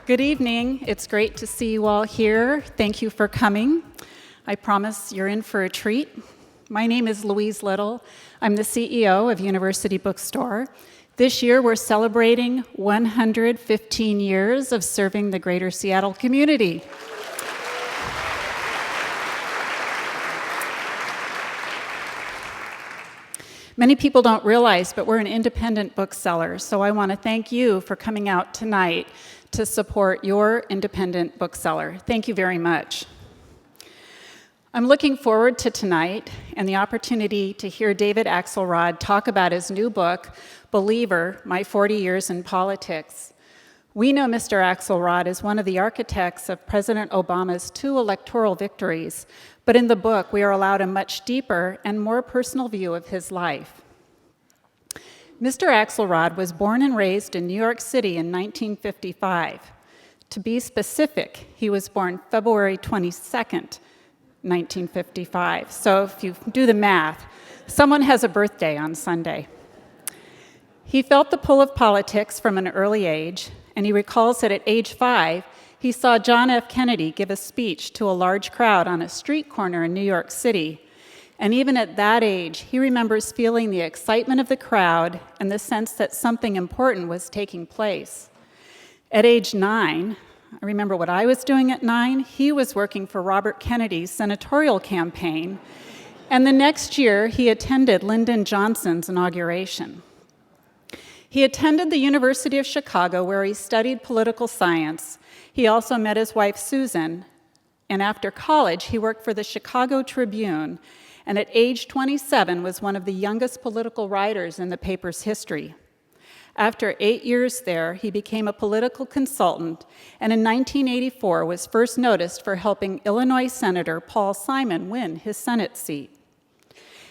Good evening. It's great to see you all here. Thank you for coming. I promise you're in for a treat. My name is Louise Little. I'm the CEO of University Bookstore. This year, we're celebrating 115 years of serving the greater Seattle community. Many people don't realize, but we're an independent bookseller, so I want to thank you for coming out tonight to support your independent bookseller. Thank you very much. I'm looking forward to tonight and the opportunity to hear David Axelrod talk about his new book, Believer, My 40 Years in Politics. We know Mr. Axelrod is one of the architects of President Obama's 2 electoral victories, but in the book, we are allowed a much deeper and more personal view of his life. Mr. Axelrod was born and raised in New York City in 1955. To be specific, he was born February 22nd, 1955. So if you do the math, someone has a birthday on Sunday. He felt the pull of politics from an early age, and he recalls that at age 5, he saw John F. Kennedy give a speech to a large crowd on a street corner in New York City. And even at that age, he remembers feeling the excitement of the crowd and the sense that something important was taking place. At age 9, I remember what I was doing at 9. He was working for Robert Kennedy's senatorial campaign. And the next year, he attended Lyndon Johnson's inauguration. He attended the University of Chicago, where he studied political science. He also met his wife, Susan. And after college, he worked for the Chicago Tribune, and at age 27 was one of the youngest political writers in the paper's history. After 8 years there, he became a political consultant, and in 1984 was first noticed for helping Illinois Senator Paul Simon win his Senate seat.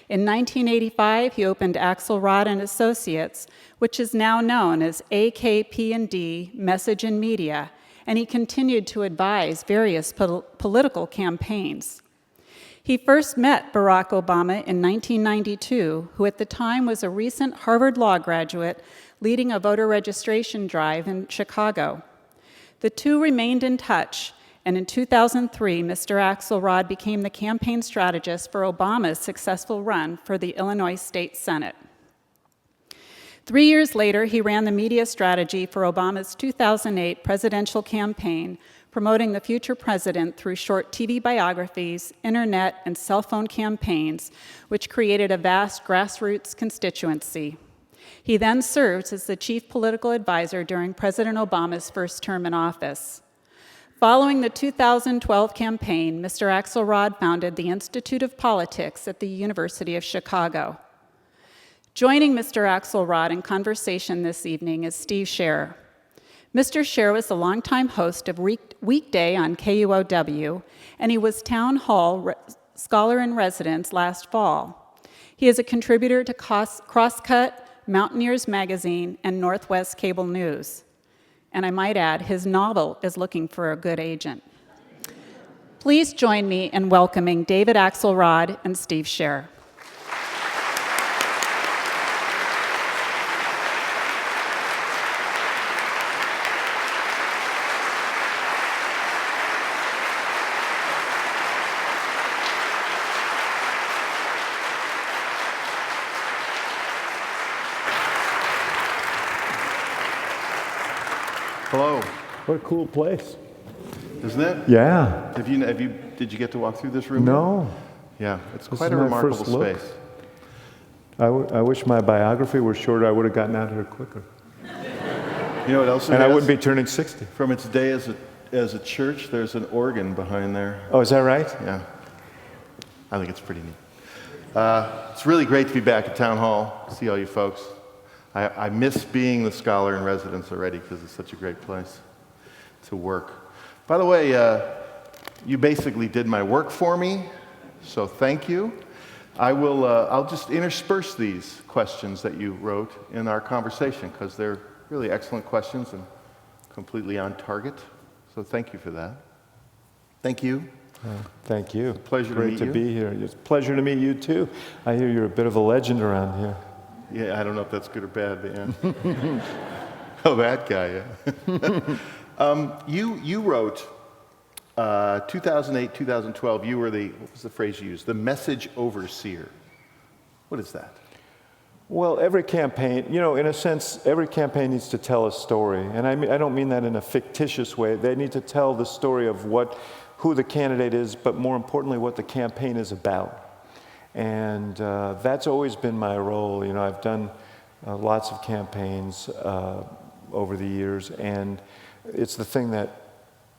In 1985, he opened Axelrod and Associates, which is now known as AKP&D Message and Media, and he continued to advise various political campaigns. He first met Barack Obama in 1992, who at the time was a recent Harvard Law graduate leading a voter registration drive in Chicago. The two remained in touch, and in 2003, Mr. Axelrod became the campaign strategist for Obama's successful run for the Illinois State Senate. 3 years later, he ran the media strategy for Obama's 2008 presidential campaign, promoting the future president through short TV biographies, internet, and cell phone campaigns, which created a vast grassroots constituency. He then served as the chief political advisor during President Obama's first term in office. Following the 2012 campaign, Mr. Axelrod founded the Institute of Politics at the University of Chicago. Joining Mr. Axelrod in conversation this evening is Steve Scher. Mr. Scher was the longtime host of Weekday on KUOW, and he was Town Hall Scholar in Residence last fall. He is a contributor to Crosscut, Mountaineers Magazine, and Northwest Cable News. And I might add, his novel is looking for a good agent. Please join me in welcoming David Axelrod and Steve Scher. Hello. What a cool place. Isn't it? Yeah. Did you get to walk through this room? No. Yeah, it's This quite is a my remarkable first look. space. I wish my biography were shorter. I would have gotten out of here quicker. You know what else it And I has? wouldn't be turning 60. From its day as a church, there's an organ behind there. Oh, is that right? Yeah. I think it's pretty neat. It's really great to be back at Town Hall, see all you folks. I miss being the scholar in residence already because it's such a great place to work. By the way, you basically did my work for me, so thank you. I'll just intersperse these questions that you wrote in our conversation because they're really excellent questions and completely on target. So thank you for that. Thank you. Thank you. It's a pleasure to Great meet to you. be here. It's a pleasure to meet you, too. I hear you're a bit of a legend around here. Yeah, I don't know if that's good or bad, but yeah. Oh, that guy, yeah. You wrote 2008, 2012. You were what was the phrase you used? The message overseer. What is that? Well, every campaign, in a sense, every campaign needs to tell a story. And I don't mean that in a fictitious way. They need to tell the story of who the candidate is, but more importantly, what the campaign is about. And that's always been my role. I've done lots of campaigns over the years, and it's the thing that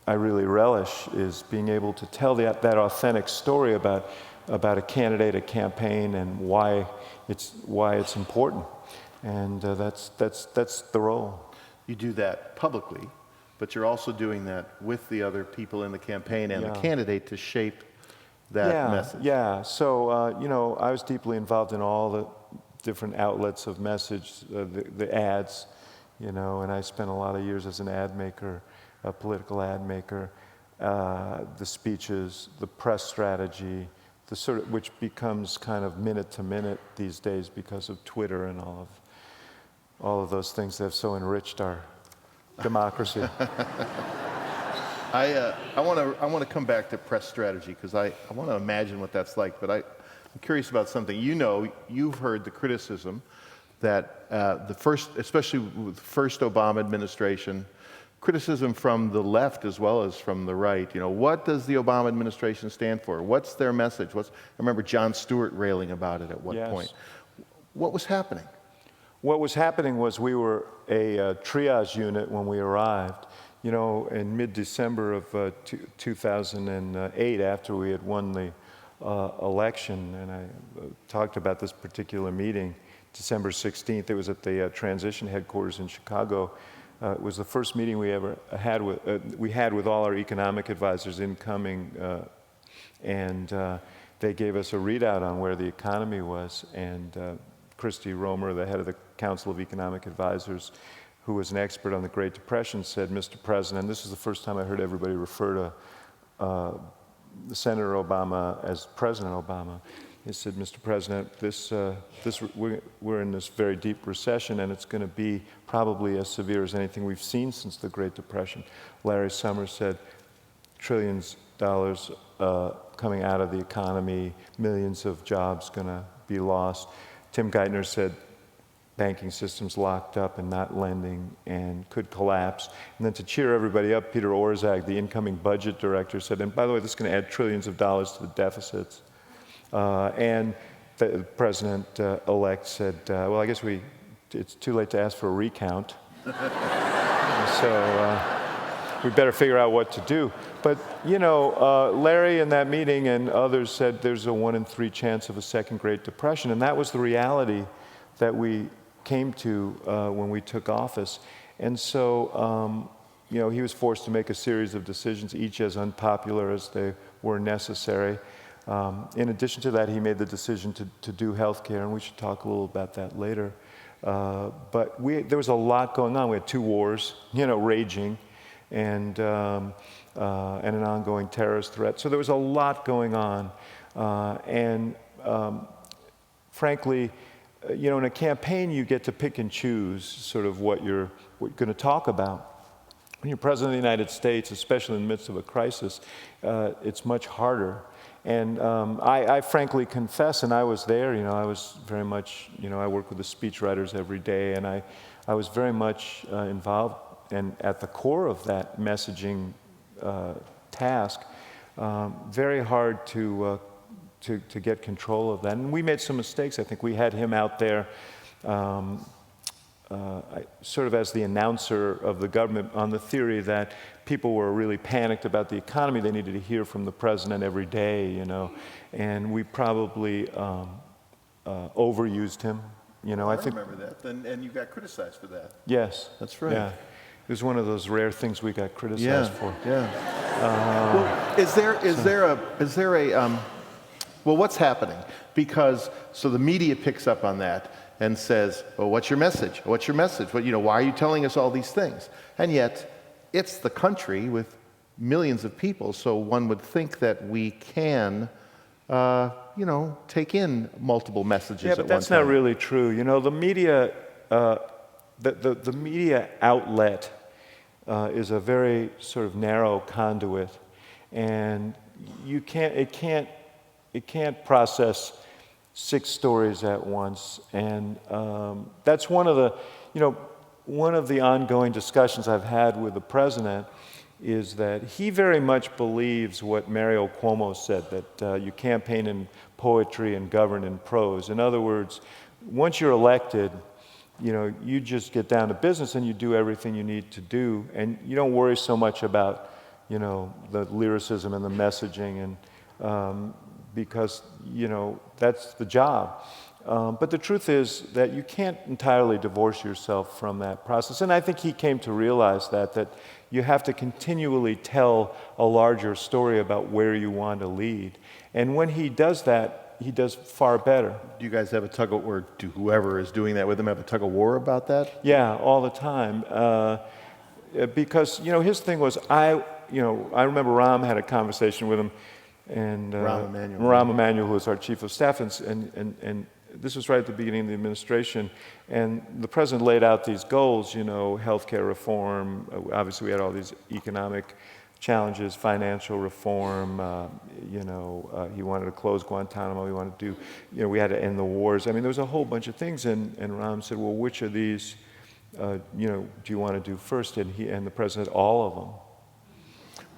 I really relish is being able to tell that authentic story about a candidate, a campaign, and why it's important. And that's the role. You do that publicly, but you're also doing that with the other people in the campaign and the candidate to shape that message. Yeah. So I was deeply involved in all the different outlets of message, the ads, and I spent a lot of years as an ad maker, a political ad maker, the speeches, the press strategy, which becomes kind of minute to minute these days because of Twitter and all of those things that have so enriched our democracy. I want to come back to press strategy because I want to imagine what that's like. But I'm curious about something. You've heard the criticism that especially with the first Obama administration, criticism from the left as well as from the right. What does the Obama administration stand for? What's their message? I remember Jon Stewart railing about it at one point. What was happening? What was happening was we were a triage unit when we arrived. In mid-December of 2008, after we had won the election, and I talked about this particular meeting, December 16th, it was at the transition headquarters in Chicago. It was the first meeting we ever had with all our economic advisors incoming, and they gave us a readout on where the economy was. And Christy Romer, the head of the Council of Economic Advisors, who was an expert on the Great Depression, said, "Mr. President," this is the first time I heard everybody refer to Senator Obama as President Obama. He said, "Mr. President, we're in this very deep recession, and it's going to be probably as severe as anything we've seen since the Great Depression." Larry Summers said, "Trillions of dollars coming out of the economy, millions of jobs going to be lost." Tim Geithner said, "Banking system's locked up and not lending and could collapse." And then to cheer everybody up, Peter Orszag, the incoming budget director, said, "And by the way, this is going to add trillions of dollars to the deficits." And the president-elect said, "Well, I guess it's too late to ask for a recount." So we better figure out what to do. But, Larry in that meeting and others said there's a 1 in 3 chance of a second Great Depression. And that was the reality that we came to when we took office. And so, he was forced to make a series of decisions, each as unpopular as they were necessary. In addition to that, he made the decision to do health care, and we should talk a little about that later. But there was a lot going on. We had 2 wars, raging, and an ongoing terrorist threat. So there was a lot going on. Frankly, in a campaign, you get to pick and choose sort of what you're going to talk about. When you're president of the United States, especially in the midst of a crisis, it's much harder. And I frankly confess, and I was there, I was very much, I work with the speechwriters every day, and I was very much involved and at the core of that messaging task. Very hard to get control of that. And we made some mistakes. I think we had him out there sort of as the announcer of the government on the theory that people were really panicked about the economy. They needed to hear from the president every day, and we probably overused him. I think, remember that, and you got criticized for that. Yes. That's right. Yeah. It was one of those rare things we got criticized for. Yeah. Well, what's happening? Because the media picks up on that and says, "Well, what's your message? What's your message? Why are you telling us all these things?" And yet, it's the country with millions of people, so one would think that we can, take in multiple messages at one time. Yeah, but that's not really true. The media, the media outlet is a very sort of narrow conduit, and it can't process 6 stories at once. And that's one of the ongoing discussions I've had with the president, is that he very much believes what Mario Cuomo said, that you campaign in poetry and govern in prose. In other words, once you're elected, you just get down to business and you do everything you need to do, and you don't worry so much about, the lyricism and the messaging, and because, that's the job. But the truth is that you can't entirely divorce yourself from that process. And I think he came to realize that you have to continually tell a larger story about where you want to lead. And when he does that, he does far better. Do you guys have a tug of war? Do whoever is doing that with him have a tug of war about that? Yeah, all the time. Because, his thing was, I remember Rahm had a conversation with him, and Rahm Emanuel, who was our chief of staff, and this was right at the beginning of the administration, and the president laid out these goals, healthcare reform. Obviously, we had all these economic challenges, financial reform. He wanted to close Guantanamo. He wanted to do, we had to end the wars. I mean, there was a whole bunch of things, and Rahm said, well, which of these, do you want to do first? And the president said, all of them.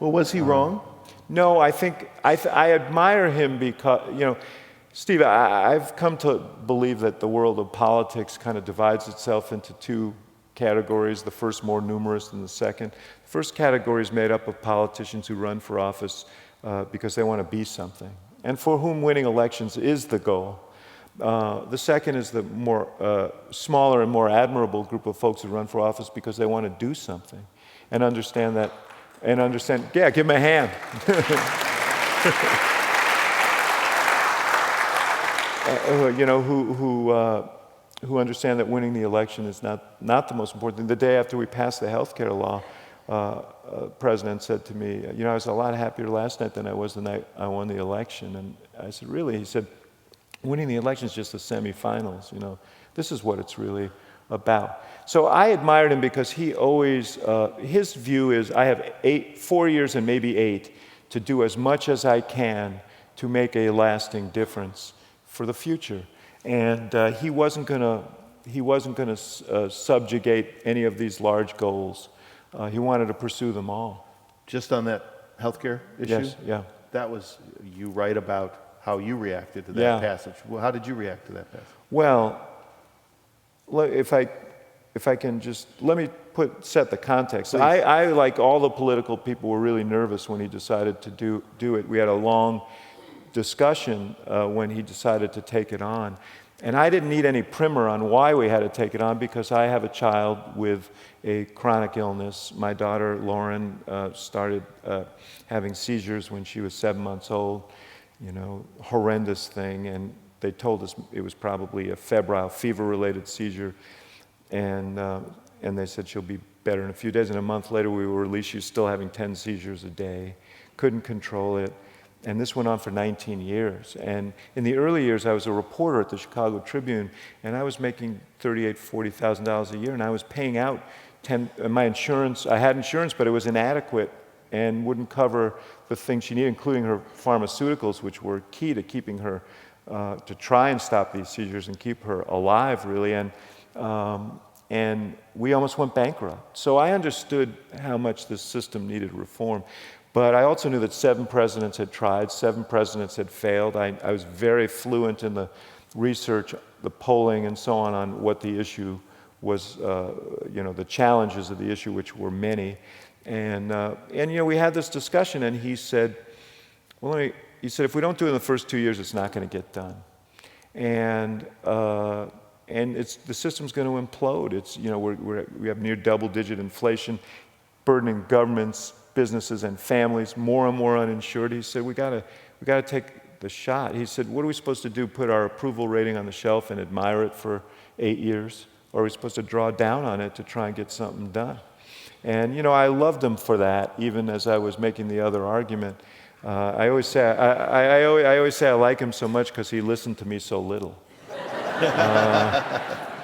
Well, was he wrong? No, I think I admire him because, Steve, I've come to believe that the world of politics kind of divides itself into 2 categories, the first more numerous than the second. The first category is made up of politicians who run for office because they want to be something, and for whom winning elections is the goal. The second is the more smaller and more admirable group of folks who run for office because they want to do something and understand that, yeah, give them a hand. Who understand that winning the election is not the most important thing. The day after we passed the health care law, president said to me, I was a lot happier last night than I was the night I won the election. And I said, really? He said, winning the election is just the semifinals. This is what it's really about. So I admired him because he always, his view is, I have 4 years and maybe 8 to do as much as I can to make a lasting difference for the future. And he wasn't going to subjugate any of these large goals. He wanted to pursue them all. Just on that healthcare issue? Yes, yeah. That was, you write about how you reacted to that passage. Well, how did you react to that passage? Well, if I can just, let me set the context. I, like all the political people, were really nervous when he decided to do it. We had a long discussion when he decided to take it on. And I didn't need any primer on why we had to take it on, because I have a child with a chronic illness. My daughter, Lauren, started having seizures when she was 7 months old, horrendous thing. And they told us it was probably a febrile, fever-related seizure. And they said she'll be better in a few days. And a month later, we were released. She was still having 10 seizures a day, couldn't control it. And this went on for 19 years. And in the early years, I was a reporter at the Chicago Tribune, and I was making $38,000, $40,000 a year, and I was paying out my insurance. I had insurance, but it was inadequate and wouldn't cover the things she needed, including her pharmaceuticals, which were key to keeping her, to try and stop these seizures and keep her alive, really. And we almost went bankrupt. So I understood how much this system needed reform. But I also knew that 7 presidents had tried, 7 presidents had failed. I was very fluent in the research, the polling, and so on what the issue was, the challenges of the issue, which were many. And we had this discussion, and he said, if we don't do it in the first 2 years, it's not going to get done. And the system's going to implode. We have near double-digit inflation, burdening governments, businesses, and families, more and more uninsured. He said, we got to take the shot. He said, what are we supposed to do, put our approval rating on the shelf and admire it for 8 years? Or are we supposed to draw down on it to try and get something done? And, I loved him for that, even as I was making the other argument. I always say I like him so much because he listened to me so little.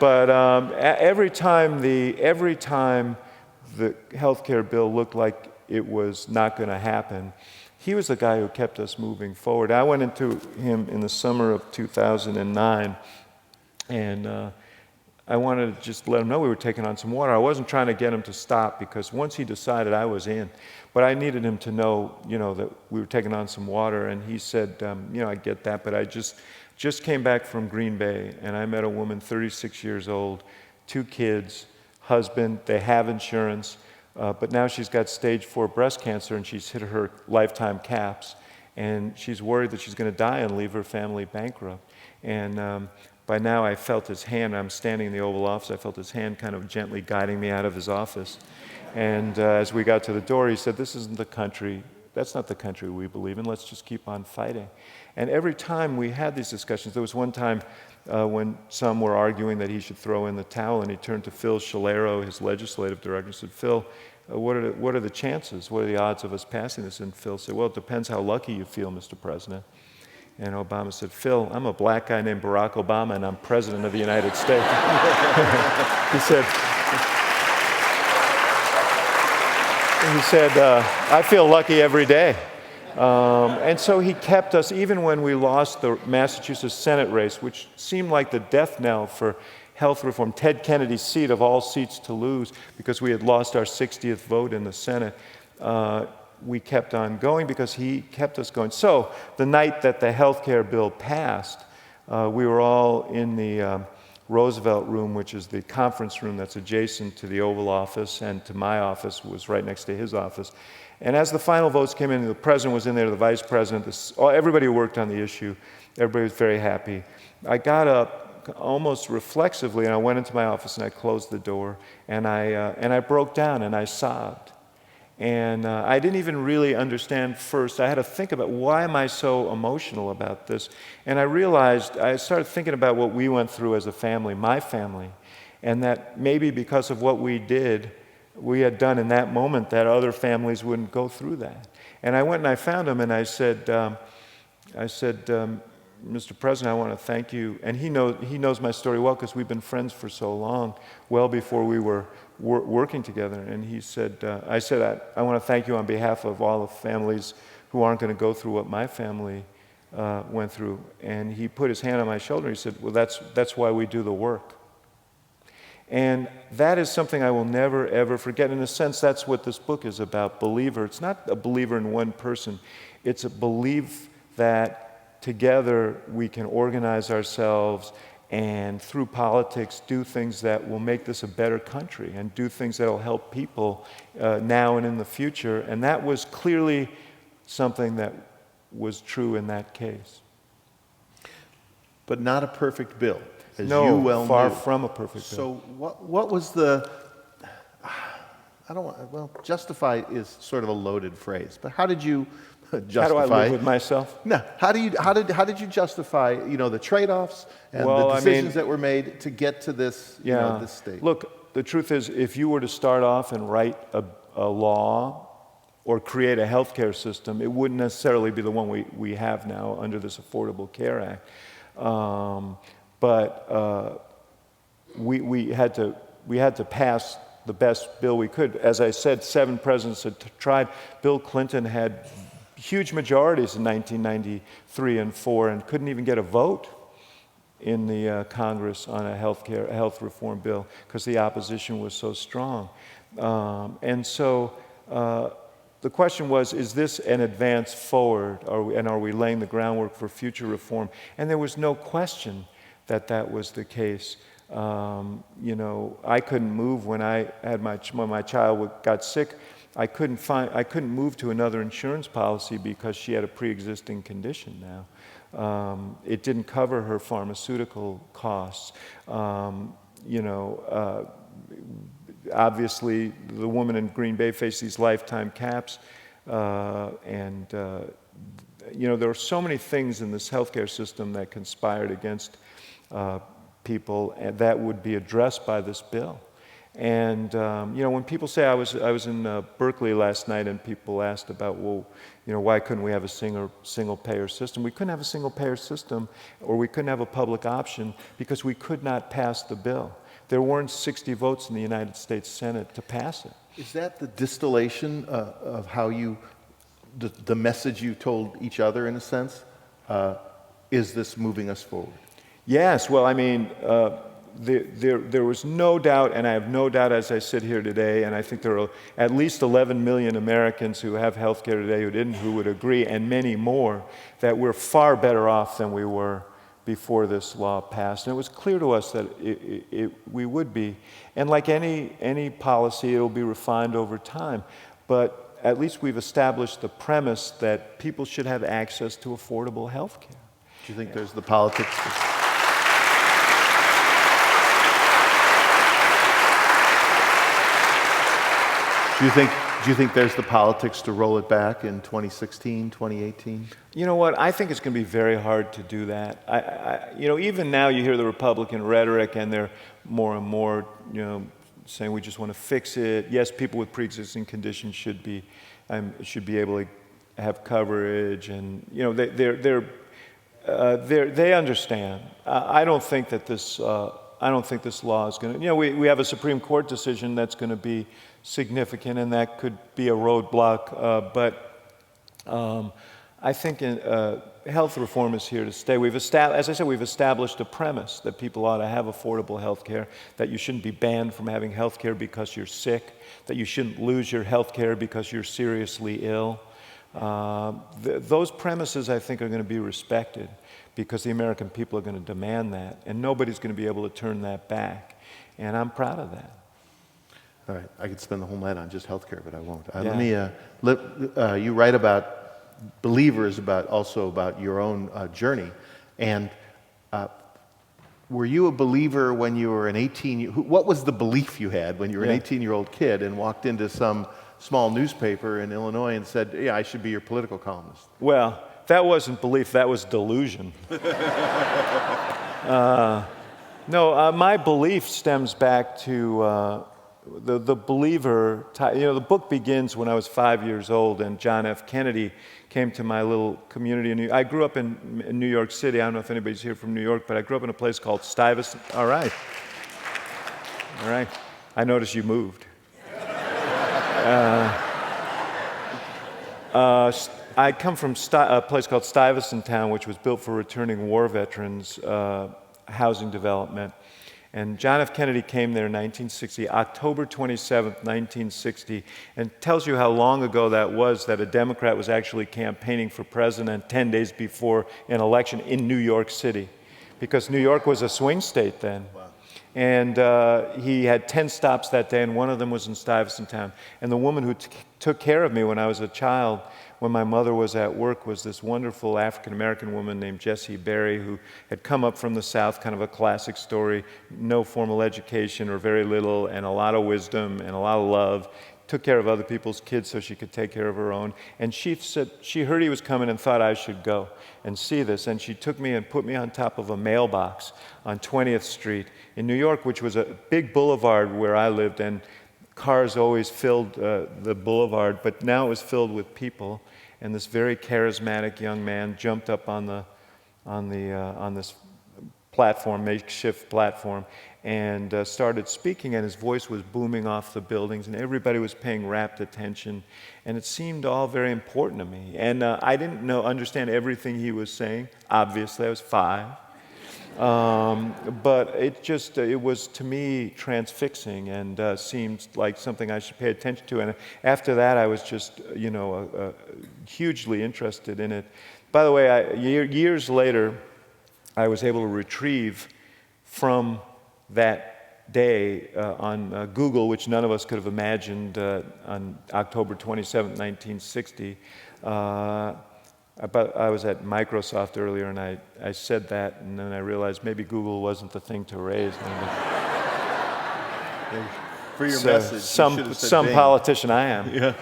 But every time the health care bill looked like it was not going to happen, he was the guy who kept us moving forward. I went into him in the summer of 2009, and I wanted to just let him know we were taking on some water. I wasn't trying to get him to stop, because once he decided, I was in. But I needed him to know, that we were taking on some water. And he said, I get that, but I just came back from Green Bay, and I met a woman, 36 years old, 2 kids, husband. They have insurance, but now she's got stage 4 breast cancer, and she's hit her lifetime caps. And she's worried that she's going to die and leave her family bankrupt. And by now, I felt his hand. I'm standing in the Oval Office. I felt his hand kind of gently guiding me out of his office. And as we got to the door, he said, "This isn't the country. That's not the country we believe in. Let's just keep on fighting." And every time we had these discussions, there was one time when some were arguing that he should throw in the towel, and he turned to Phil Shalero, his legislative director, and said, "Phil, what are the chances? What are the odds of us passing this?" And Phil said, "Well, it depends how lucky you feel, Mr. President." And Obama said, "Phil, I'm a black guy named Barack Obama, and I'm President of the United States." He said, "I feel lucky every day." And so he kept us, even when we lost the Massachusetts Senate race, which seemed like the death knell for health reform, Ted Kennedy's seat of all seats to lose, because we had lost our 60th vote in the Senate. We kept on going because he kept us going. So the night that the health care bill passed, we were all in the Roosevelt room, which is the conference room that's adjacent to the Oval Office, and to my office was right next to his office. And as the final votes came in, the president was in there, the vice president, everybody who worked on the issue, everybody was very happy. I got up almost reflexively, and I went into my office, and I closed the door, and I broke down, and I sobbed. And I didn't even really understand first. I had to think about, why am I so emotional about this? And I realized, I started thinking about what we went through as a family, my family, and that maybe because of what we had done in that moment, that other families wouldn't go through that. And I went and I found him, and I said, "Mr. President, I want to thank you." And he knows my story well, because we've been friends for so long, well before we were working together. And he said, I want to thank you on behalf of all the families who aren't going to go through what my family went through. And he put his hand on my shoulder. He said, "Well, that's why we do the work." And that is something I will never, ever forget. In a sense, that's what this book is about, believer. It's not a believer in one person. It's a belief that together we can organize ourselves and through politics do things that will make this a better country, and do things that will help people now and in the future. And that was clearly something that was true in that case. But not a perfect bill, as No, you well far knew. from a perfect bill. So what was the, justify is sort of a loaded phrase, but how did you justify? How do I live with myself? No, how did you justify, the trade-offs and Well, the I mean, decisions that were made to get to this, this state? Look, the truth is, if you were to start off and write a law or create a healthcare system, it wouldn't necessarily be the one we have now under this Affordable Care Act. But we had to pass the best bill we could. As I said, 7 presidents had tried. Bill Clinton had huge majorities in 1993 and 4, and couldn't even get a vote in the Congress on a health reform bill, because the opposition was so strong. And so the question was, is this an advance forward? Are we laying the groundwork for future reform? And there was no question that was the case. I couldn't move when when my child got sick. I couldn't move to another insurance policy because she had a pre-existing condition now. It didn't cover her pharmaceutical costs. Obviously, the woman in Green Bay faced these lifetime caps, there are so many things in this healthcare system that conspired against people, and that would be addressed by this bill. And when people say, I was in Berkeley last night, and people asked about, why couldn't we have a single payer system? We couldn't have a single payer system, or we couldn't have a public option, because we could not pass the bill. There weren't 60 votes in the United States Senate to pass it. Is that the distillation of how you, the message you told each other in a sense? Is this moving us forward? Yes, well, I mean, there was no doubt, and I have no doubt as I sit here today, and I think there are at least 11 million Americans who have health care today who would agree, and many more, that we're far better off than we were before this law passed. And it was clear to us that we would be. And like any policy, it'll be refined over time. But at least we've established the premise that people should have access to affordable health care. Do you think there's the politics? Do you think there's the politics to roll it back in 2016, 2018? You know what? I think it's going to be very hard to do that. Even now you hear the Republican rhetoric, and they're more and more, saying we just want to fix it. Yes, people with pre-existing conditions should be able to have coverage, and they understand. I don't think that this law is going to. We have a Supreme Court decision that's going to be significant, and that could be a roadblock. But I think health reform is here to stay. As I said, we've established a premise that people ought to have affordable health care, that you shouldn't be banned from having health care because you're sick, that you shouldn't lose your health care because you're seriously ill. Those premises, I think, are going to be respected because the American people are going to demand that, and nobody's going to be able to turn that back. And I'm proud of that. All right, I could spend the whole night on just healthcare, but I won't. Yeah. Let me. You write about believers, also about your own journey, and were you a believer when you were an 18? What was the belief you had when you were an 18-year-old kid and walked into some small newspaper in Illinois and said, "Yeah, I should be your political columnist"? Well, that wasn't belief; that was delusion. No, my belief stems back to. The believer, the book begins when I was 5 years old, and John F. Kennedy came to my little community. I grew up in New York City. I don't know if anybody's here from New York, but I grew up in a place called Stuyvesant. All right. I noticed you moved. I come from a place called Stuyvesant Town, which was built for returning war veterans, housing development. And John F. Kennedy came there in 1960, October 27th, 1960, and tells you how long ago that was that a Democrat was actually campaigning for president 10 days before an election in New York City, because New York was a swing state then. Wow. And he had 10 stops that day, and one of them was in Stuyvesant Town. And the woman who took care of me when I was a child, when my mother was at work, was this wonderful African-American woman named Jessie Berry, who had come up from the South, kind of a classic story, no formal education or very little, and a lot of wisdom and a lot of love, took care of other people's kids so she could take care of her own. And she said she heard he was coming and thought I should go and see this. And she took me and put me on top of a mailbox on 20th Street in New York, which was a big boulevard where I lived, and cars always filled the boulevard, but now it was filled with people. And this very charismatic young man jumped up on this platform, makeshift platform, and started speaking, and his voice was booming off the buildings, and everybody was paying rapt attention, and it seemed all very important to me. And I didn't understand everything he was saying. Obviously, I was 5. But it was, to me, transfixing, and seemed like something I should pay attention to. And after that, I was just, hugely interested in it. By the way, years later, I was able to retrieve from that day on Google, which none of us could have imagined on October 27, 1960. I was at Microsoft earlier, and I said that, and then I realized maybe Google wasn't the thing to raise. For your message, some politician I am. Yeah.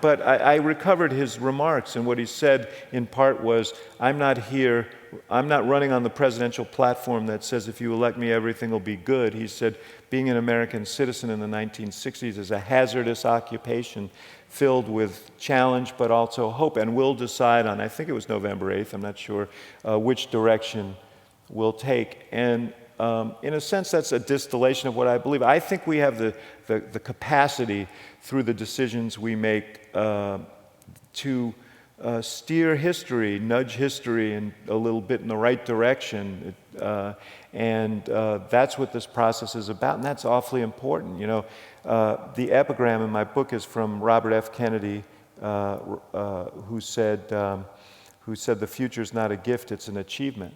But I recovered his remarks, and what he said in part was, I'm not running on the presidential platform that says if you elect me, everything will be good. He said, being an American citizen in the 1960s is a hazardous occupation filled with challenge but also hope, and we'll decide on, I think it was November 8th, I'm not sure, which direction we'll take. And in a sense, that's a distillation of what I believe. I think we have the capacity through the decisions we make to steer history, nudge history in a little bit in the right direction. And that's what this process is about, and that's awfully important. You know, the epigram in my book is from Robert F. Kennedy, who said, "The future's not a gift; it's an achievement."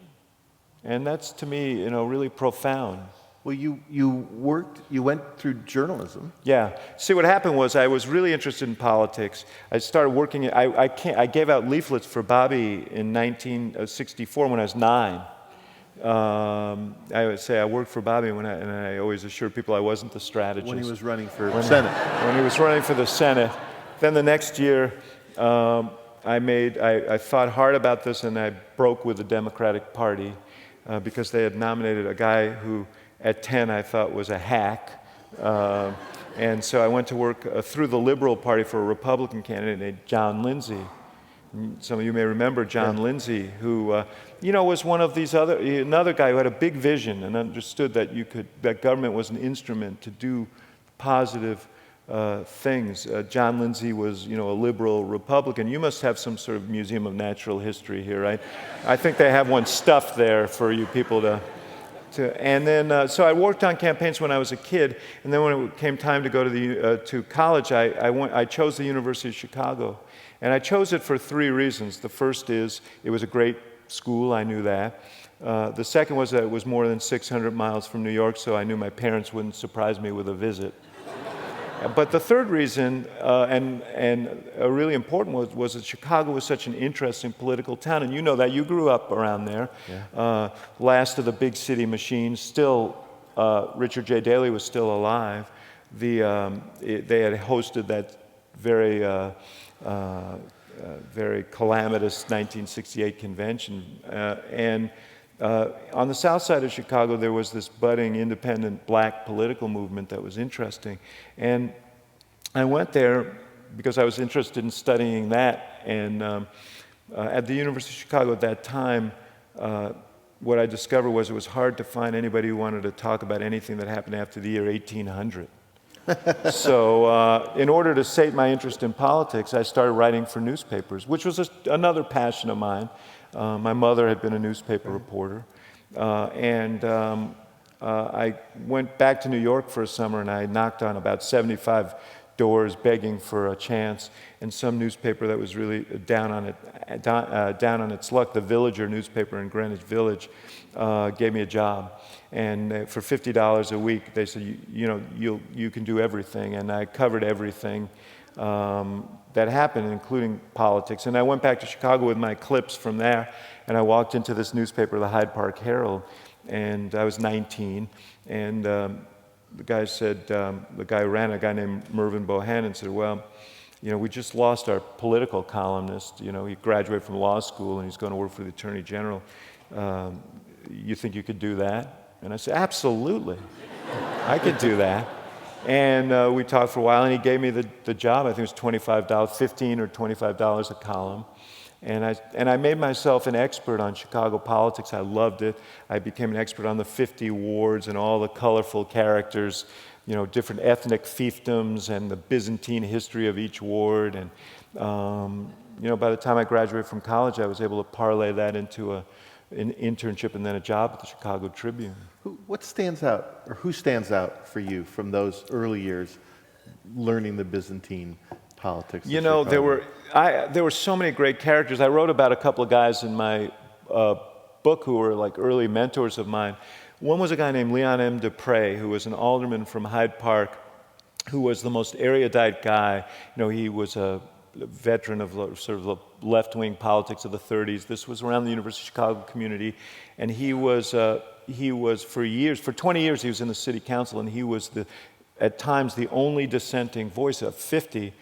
And that's, to me, you know, really profound. Well, you went through journalism. Yeah. See, what happened was I was really interested in politics. I started working. I gave out leaflets for Bobby in 1964 when I was 9. I would say I worked for Bobby and I always assured people I wasn't the strategist. When he was running for Senate. When he was running for the Senate. Then the next year, I thought hard about this and I broke with the Democratic Party because they had nominated a guy who, at 10, I thought was a hack. And so I went to work through the Liberal Party for a Republican candidate named John Lindsay. Some of you may remember John Lindsay, who, was one of these another guy who had a big vision and understood that government was an instrument to do positive things. John Lindsay was, a liberal Republican. You must have some sort of Museum of Natural History here, right? I think they have one stuffed there for you people to. And then, so I worked on campaigns when I was a kid, and then when it came time to go to college, I chose the University of Chicago. And I chose it for 3 reasons. The first is it was a great school, I knew that. The second was that it was more than 600 miles from New York, so I knew my parents wouldn't surprise me with a visit. But the third reason, and a really important one, was that Chicago was such an interesting political town. And you know that, you grew up around there. Yeah. Last of the big city machines, still, Richard J. Daley was still alive. They had hosted that very calamitous 1968 convention. And on the south side of Chicago, there was this budding independent black political movement that was interesting. And I went there because I was interested in studying that. And at the University of Chicago at that time, what I discovered was it was hard to find anybody who wanted to talk about anything that happened after the year 1800. So in order to sate my interest in politics, I started writing for newspapers, which was another passion of mine. My mother had been a newspaper reporter. I went back to New York for a summer, and I knocked on about 75 doors begging for a chance. And some newspaper that was really down on its luck, the Villager newspaper in Greenwich Village, gave me a job. And for $50 a week, they said, you can do everything. And I covered everything that happened, including politics. And I went back to Chicago with my clips from there, and I walked into this newspaper, the Hyde Park Herald, and I was 19. And the guy who ran it, a guy named Mervyn Bohannon, said, well, we just lost our political columnist. He graduated from law school, and he's going to work for the Attorney General. You think you could do that? And I said, absolutely. I could do that. And we talked for a while, and he gave me the job. I think it was $25, $15 or $25 a column. And I made myself an expert on Chicago politics. I loved it. I became an expert on the 50 wards and all the colorful characters, different ethnic fiefdoms and the Byzantine history of each ward. And, by the time I graduated from college, I was able to parlay that into an internship and then a job at the Chicago Tribune. What stands out, or who stands out for you from those early years learning the Byzantine politics? There were so many great characters. I wrote about a couple of guys in my book who were like early mentors of mine. One was a guy named Leon M. Dupre, who was an alderman from Hyde Park, who was the most erudite guy. He was a veteran of sort of the left-wing politics of the 30s. This was around the University of Chicago community, and he was for 20 years he was in the city council, and he was at times the only dissenting voice of 50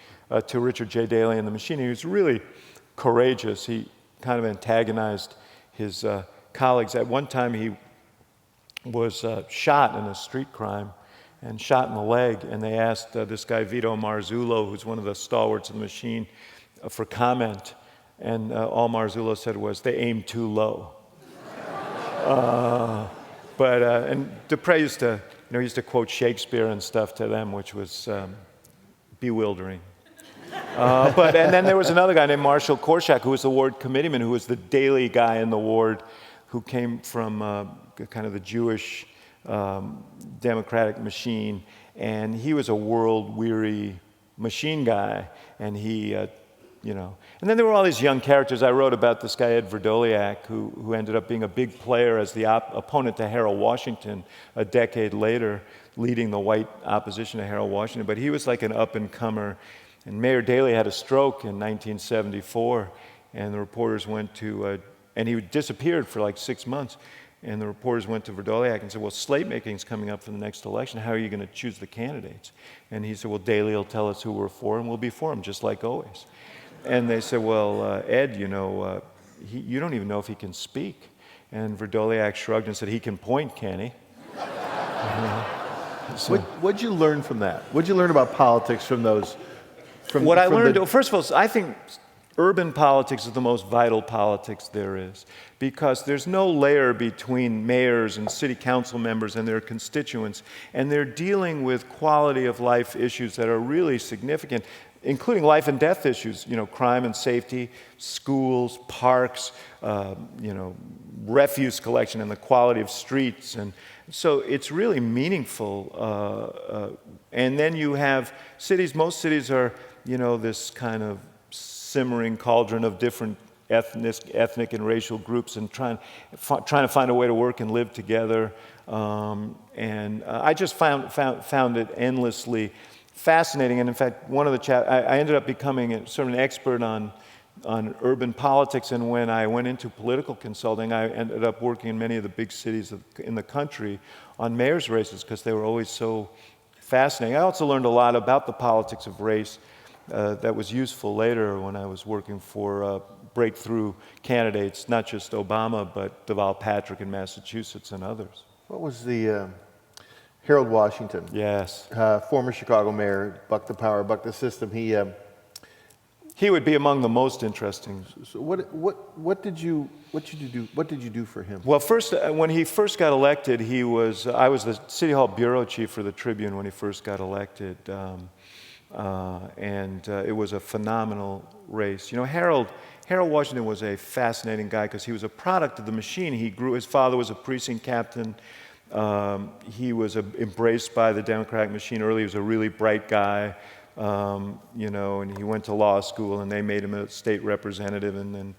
to Richard J. Daley and the Machine. He was really courageous. He kind of antagonized his colleagues. At one time he was shot in a street crime and shot in the leg, and they asked this guy Vito Marzullo, who's one of the stalwarts of the Machine, for comment, and all Marzullo said was, they aimed too low. But and Dupre used to, he used to quote Shakespeare and stuff to them, which was bewildering. And then there was another guy named Marshall Korshak, who was the ward committeeman, who was the daily guy in the ward, who came from kind of the Jewish democratic machine, and he was a world-weary machine guy, and he, And then there were all these young characters. I wrote about this guy, Ed Verdoliak, who ended up being a big player as the opponent to Harold Washington a decade later, leading the white opposition to Harold Washington. But he was like an up-and-comer. And Mayor Daley had a stroke in 1974, and the reporters went to, and he disappeared for like 6 months. And the reporters went to Verdoliak and said, well, slate making's coming up for the next election. How are you going to choose the candidates? And he said, well, Daley will tell us who we're for, and we'll be for him, just like always. And they said, well, Ed, you don't even know if he can speak. And Verdoliak shrugged and said, he can point, can he? So. What'd you learn from that? What'd you learn about politics from those? What I learned, first of all, I think urban politics is the most vital politics there is, because there's no layer between mayors and city council members and their constituents, and they're dealing with quality of life issues that are really significant, including life and death issues, crime and safety, schools, parks, refuse collection and the quality of streets. And so it's really meaningful. And then you have cities, most cities are, this kind of simmering cauldron of different ethnic and racial groups, and trying to find a way to work and live together. I just found it endlessly fascinating. And in fact, one of the I ended up becoming sort of an expert on urban politics. And when I went into political consulting, I ended up working in many of the big cities in the country on mayor's races, because they were always so fascinating. I also learned a lot about the politics of race that was useful later when I was working for breakthrough candidates, not just Obama, but Deval Patrick in Massachusetts and others. What was the Harold Washington? Yes. Former Chicago mayor, buck the power, buck the system. He would be among the most interesting. So what did you do for him? Well, first, when he first got elected, I was the City Hall bureau chief for the Tribune when he first got elected. It was a phenomenal race. Harold Washington was a fascinating guy because he was a product of the machine. His father was a precinct captain. He was embraced by the Democratic machine early. He was a really bright guy, and he went to law school, and they made him a state representative. And then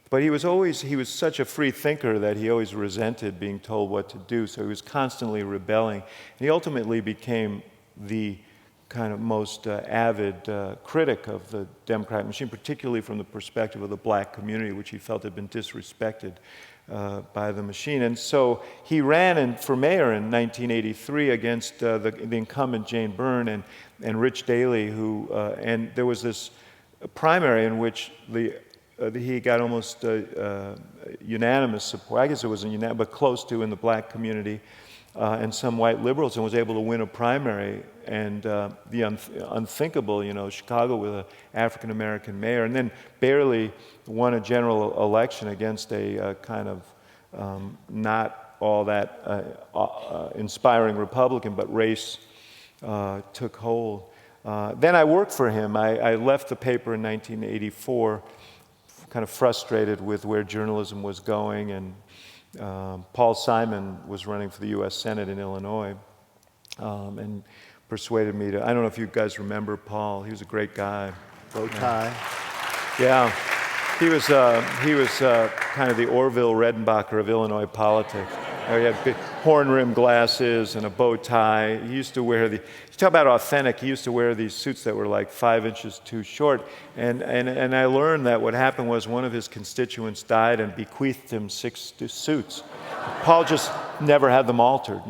but he was such a free thinker that he always resented being told what to do. So he was constantly rebelling. And he ultimately became the kind of most avid critic of the Democratic machine, particularly from the perspective of the black community, which he felt had been disrespected by the machine. And so he ran for mayor in 1983 against the incumbent Jane Byrne and Rich Daley, and there was this primary in which he got almost unanimous support. I guess it wasn't unanimous, but close to, in the black community. And some white liberals, and was able to win a primary, and the unthinkable, Chicago with an African-American mayor, and then barely won a general election against a kind of not all that inspiring Republican, but race took hold. Then I worked for him. I left the paper in 1984, kind of frustrated with where journalism was going, and Paul Simon was running for the U.S. Senate in Illinois, and persuaded me to. I don't know if you guys remember Paul. He was a great guy. Bow tie. Yeah, he was kind of the Orville Redenbacher of Illinois politics. He had big horn-rimmed glasses and a bow tie. He used to wear talk about authentic. He used to wear these suits that were like 5 inches too short. And I learned that what happened was one of his constituents died and bequeathed him 6 suits. Paul just never had them altered,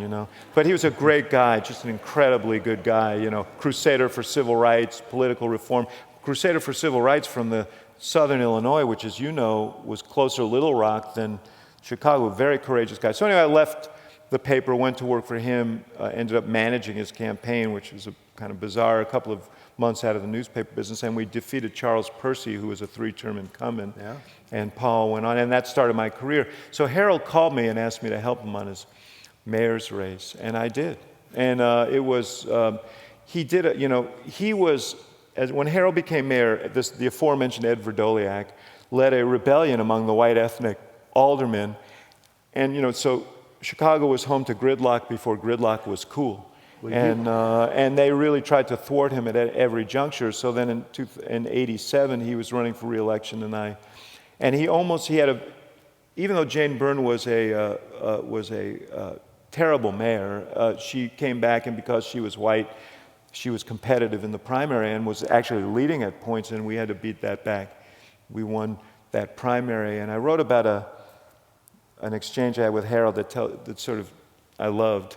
But he was a great guy, just an incredibly good guy, crusader for civil rights, political reform, crusader for civil rights from the southern Illinois, which, as you know, was closer to Little Rock than Chicago. Very courageous guy. So anyway, I left the paper, went to work for him, ended up managing his campaign, which was a kind of bizarre, a couple of months out of the newspaper business, and we defeated Charles Percy, who was a 3-term incumbent, and Paul went on, and that started my career. So Harold called me and asked me to help him on his mayor's race, and I did. And it was, he did, he was, when Harold became mayor, the aforementioned Ed Verdoliak led a rebellion among the white ethnic aldermen, and so Chicago was home to gridlock before gridlock was cool. And they really tried to thwart him at every juncture. So then in '87, he was running for re-election, and he had even though Jane Byrne was a terrible mayor, she came back, and because she was white, she was competitive in the primary and was actually leading at points, and we had to beat that back. We won that primary, and I wrote about an exchange I had with Harold that sort of I loved.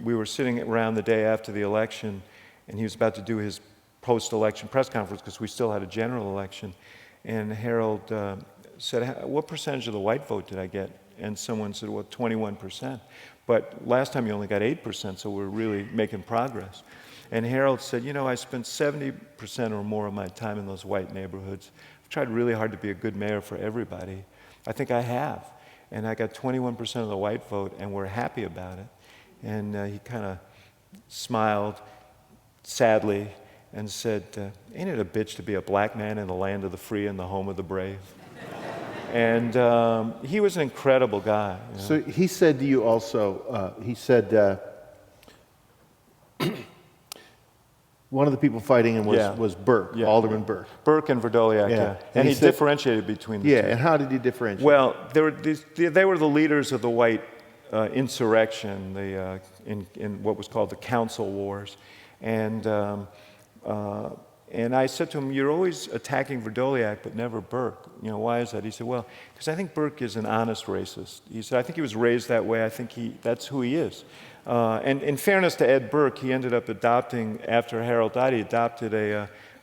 We were sitting around the day after the election, and he was about to do his post-election press conference because we still had a general election. And Harold said, "What percentage of the white vote did I get?" And someone said, "Well, 21%. But last time you only got 8%, so we're really making progress." And Harold said, "I spent 70% or more of my time in those white neighborhoods. I've tried really hard to be a good mayor for everybody. I think I have. And I got 21% of the white vote, and we're happy about it." And he kind of smiled sadly and said, "Ain't it a bitch to be a black man in the land of the free and the home of the brave?" And he was an incredible guy. So he said to you also, he said, one of the people fighting him was Burke, Alderman Burke. Burke and Verdoliak, yeah. And he differentiated between the two. And how did he differentiate? Well, they were the leaders of the white insurrection in what was called the Council Wars. And I said to him, "You're always attacking Verdoliak, but never Burke. Why is that?" He said, "Well, because I think Burke is an honest racist." He said, "I think he was raised that way. I think that's who he is." And in fairness to Ed Burke, he ended up adopting, after Harold died, he adopted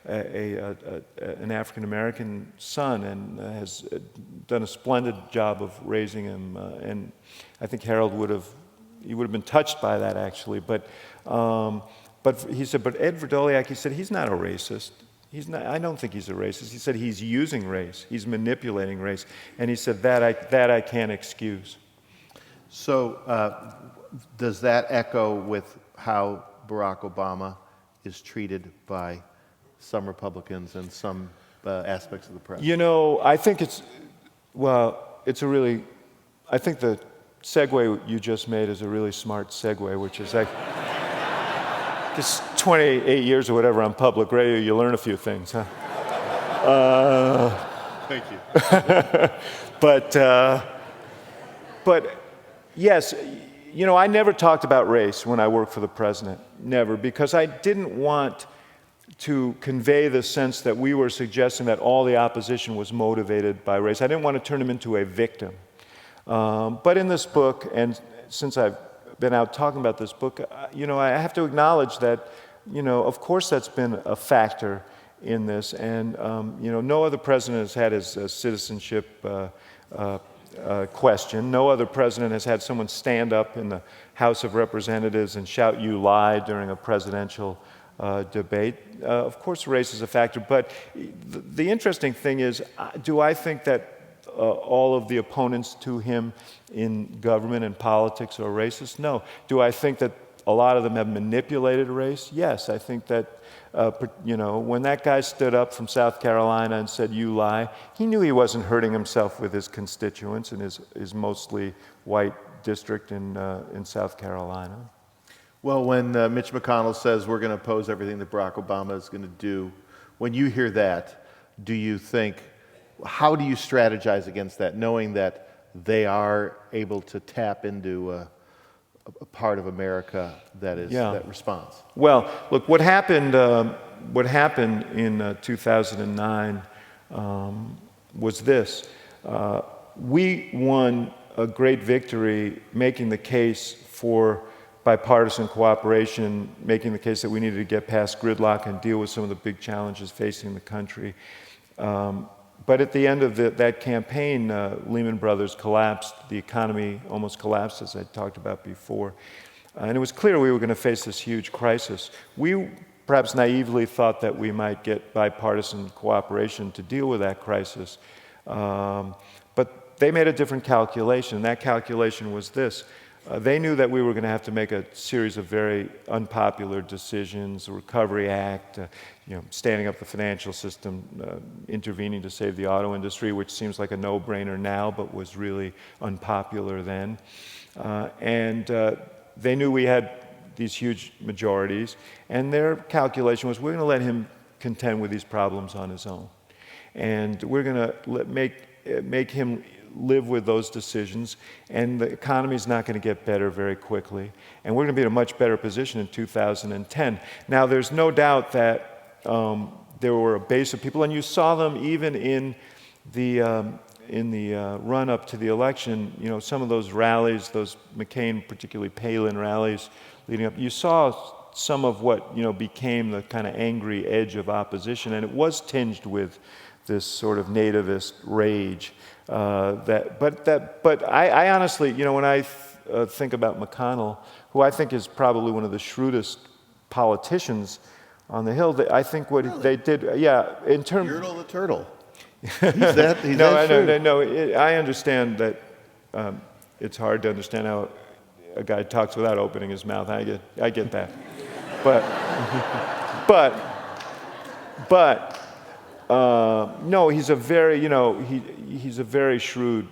an African-American son and has done a splendid job of raising him. And I think Harold would have been touched by that, actually. But he said, but Ed Verdoliak, he said, he's not a racist. I don't think he's a racist. He said he's using race. He's manipulating race. And he said, that I can't excuse. So does that echo with how Barack Obama is treated by some Republicans and some aspects of the press? I think I think the segue you just made is a really smart segue, which is like, just 28 years or whatever on public radio, you learn a few things, huh? Thank you. But yes, I never talked about race when I worked for the president, never, because I didn't want to convey the sense that we were suggesting that all the opposition was motivated by race. I didn't want to turn him into a victim. But in this book, and since I've been out talking about this book, I have to acknowledge that, of course that's been a factor in this. And, no other president has had his citizenship question. No other president has had someone stand up in the House of Representatives and shout, "You lie," during a presidential debate. Of course, race is a factor, but the interesting thing is, do I think that all of the opponents to him in government and politics are racist? No. Do I think that a lot of them have manipulated race? Yes. I think that, when that guy stood up from South Carolina and said, "You lie," he knew he wasn't hurting himself with his constituents in his mostly white district in South Carolina. Well, when Mitch McConnell says we're going to oppose everything that Barack Obama is going to do, when you hear that, how do you strategize against that, knowing that they are able to tap into a part of America that responds? Well, look, what happened in 2009 was this. We won a great victory making the case for bipartisan cooperation, making the case that we needed to get past gridlock and deal with some of the big challenges facing the country. But at the end of that campaign, Lehman Brothers collapsed. The economy almost collapsed, as I talked about before. And it was clear we were going to face this huge crisis. We perhaps naively thought that we might get bipartisan cooperation to deal with that crisis. But they made a different calculation. That calculation was this. They knew that we were going to have to make a series of very unpopular decisions, the Recovery Act, standing up the financial system, intervening to save the auto industry, which seems like a no-brainer now, but was really unpopular then. They knew we had these huge majorities, and their calculation was we're going to let him contend with these problems on his own. And we're going to make him live with those decisions, and the economy's not going to get better very quickly. And we're going to be in a much better position in 2010. Now, there's no doubt that there were a base of people, and you saw them even in the run-up to the election, some of those rallies, those McCain, particularly Palin rallies leading up, you saw some of what, became the kind of angry edge of opposition, and it was tinged with this sort of nativist rage. But I honestly, when I think about McConnell, who I think is probably one of the shrewdest politicians on the Hill, I think what they did, in terms... Yertle the turtle. He's that shrewd. No, I understand that it's hard to understand how a guy talks without opening his mouth. I get that. No, he's a very, he's a very shrewd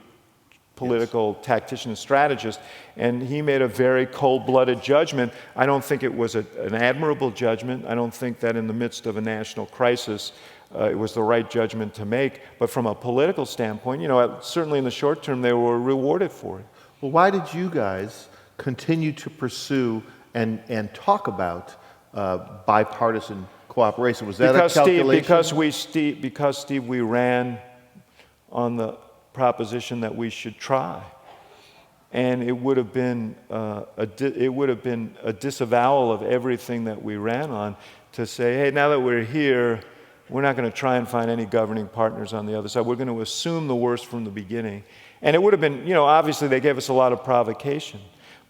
political tactician and strategist, and he made a very cold-blooded judgment. I don't think it was an admirable judgment. I don't think that in the midst of a national crisis, it was the right judgment to make. But from a political standpoint, certainly in the short term, they were rewarded for it. Well, why did you guys continue to pursue and talk about bipartisan cooperation? Was that a calculation? Because Steve, we ran on the proposition that we should try, and it would have been a disavowal of everything that we ran on to say, hey, now that we're here, we're not going to try and find any governing partners on the other side. We're going to assume the worst from the beginning, and it would have been, obviously they gave us a lot of provocation.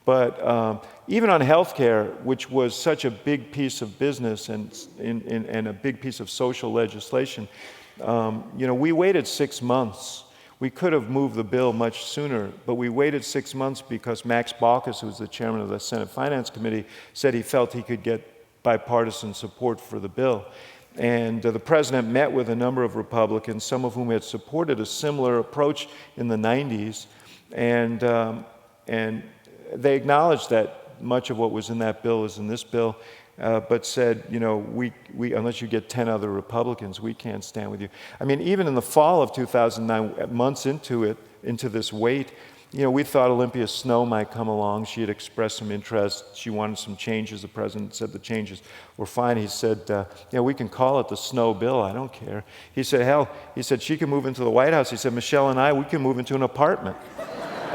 But even on healthcare, which was such a big piece of business and a big piece of social legislation, we waited 6 months. We could have moved the bill much sooner, but we waited 6 months because Max Baucus, who was the chairman of the Senate Finance Committee, said he felt he could get bipartisan support for the bill. And the president met with a number of Republicans, some of whom had supported a similar approach in the 90s, and they acknowledged that much of what was in that bill is in this bill, but said, we unless you get 10 other Republicans, we can't stand with you. I mean, even in the fall of 2009, months into this wait, we thought Olympia Snowe might come along. She had expressed some interest. She wanted some changes. The president said the changes were fine. He said, we can call it the Snowe bill. I don't care. He said, she can move into the White House. He said, Michelle and I, we can move into an apartment.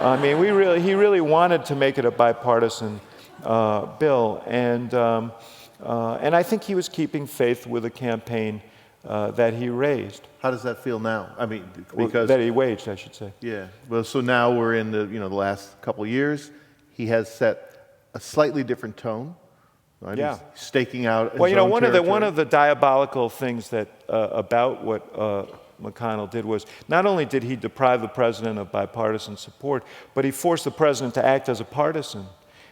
I mean, he really wanted to make it a bipartisan bill, and I think he was keeping faith with the campaign that he raised. How does that feel now? I mean, because that he waged, I should say. Yeah. Well, so now we're in the the last couple of years. He has set a slightly different tone. Right? Yeah. He's staking out his Well, own one territory. of the diabolical things that about what McConnell did was not only did he deprive the president of bipartisan support, but he forced the president to act as a partisan.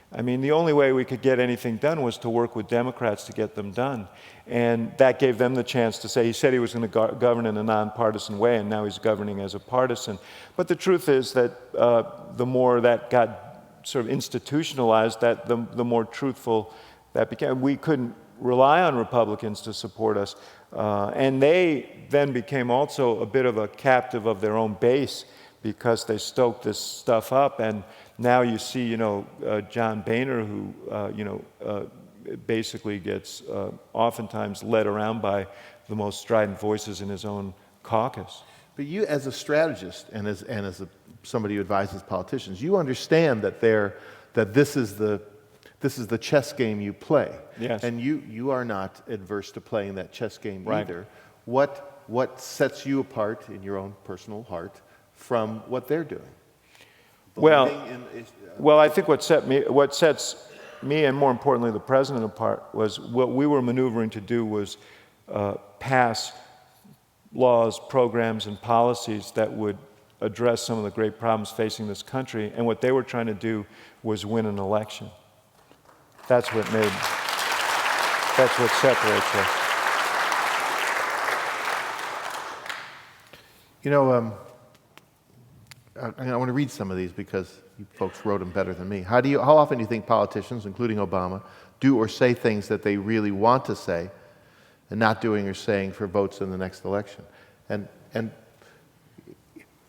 I mean, the only way we could get anything done was to work with Democrats to get them done. And that gave them the chance to say, he said he was going to govern in a nonpartisan way, and now he's governing as a partisan. But the truth is that the more that got sort of institutionalized, that the more truthful that became. We couldn't rely on Republicans to support us. And they then became also a bit of a captive of their own base because they stoked this stuff up. And now you see, John Boehner, who, basically gets oftentimes led around by the most strident voices in his own caucus. But you, as a strategist and as somebody who advises politicians, you understand that this is the chess game you play. Yes. And you are not adverse to playing that chess game Right. either. What what sets you apart in your own personal heart from what they're doing? Well, Believing in- well, I think what sets me, and more importantly, the president apart, was what we were maneuvering to do was pass laws, programs, and policies that would address some of the great problems facing this country. And what they were trying to do was win an election. That's what separates us. You know, I want to read some of these because you folks wrote them better than me. How often do you think politicians, including Obama, do or say things that they really want to say and not doing or saying for votes in the next election? And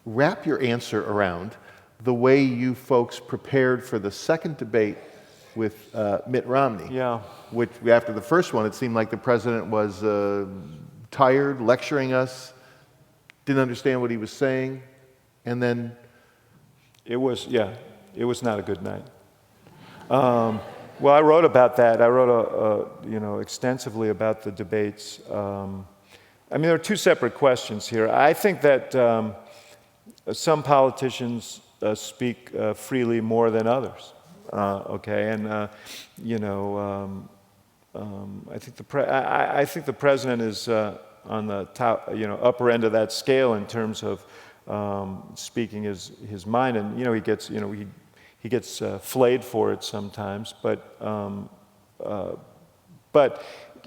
wrap your answer around the way you folks prepared for the second debate with Mitt Romney. Yeah. Which, after the first one, it seemed like the president was tired, lecturing us, didn't understand what he was saying, and then... It was not a good night. Well, I wrote about that. I wrote extensively about the debates. I mean, there are two separate questions here. I think that some politicians speak freely more than others. Okay, and I think the president is on the top, upper end of that scale in terms of speaking his mind, and he gets flayed for it sometimes. But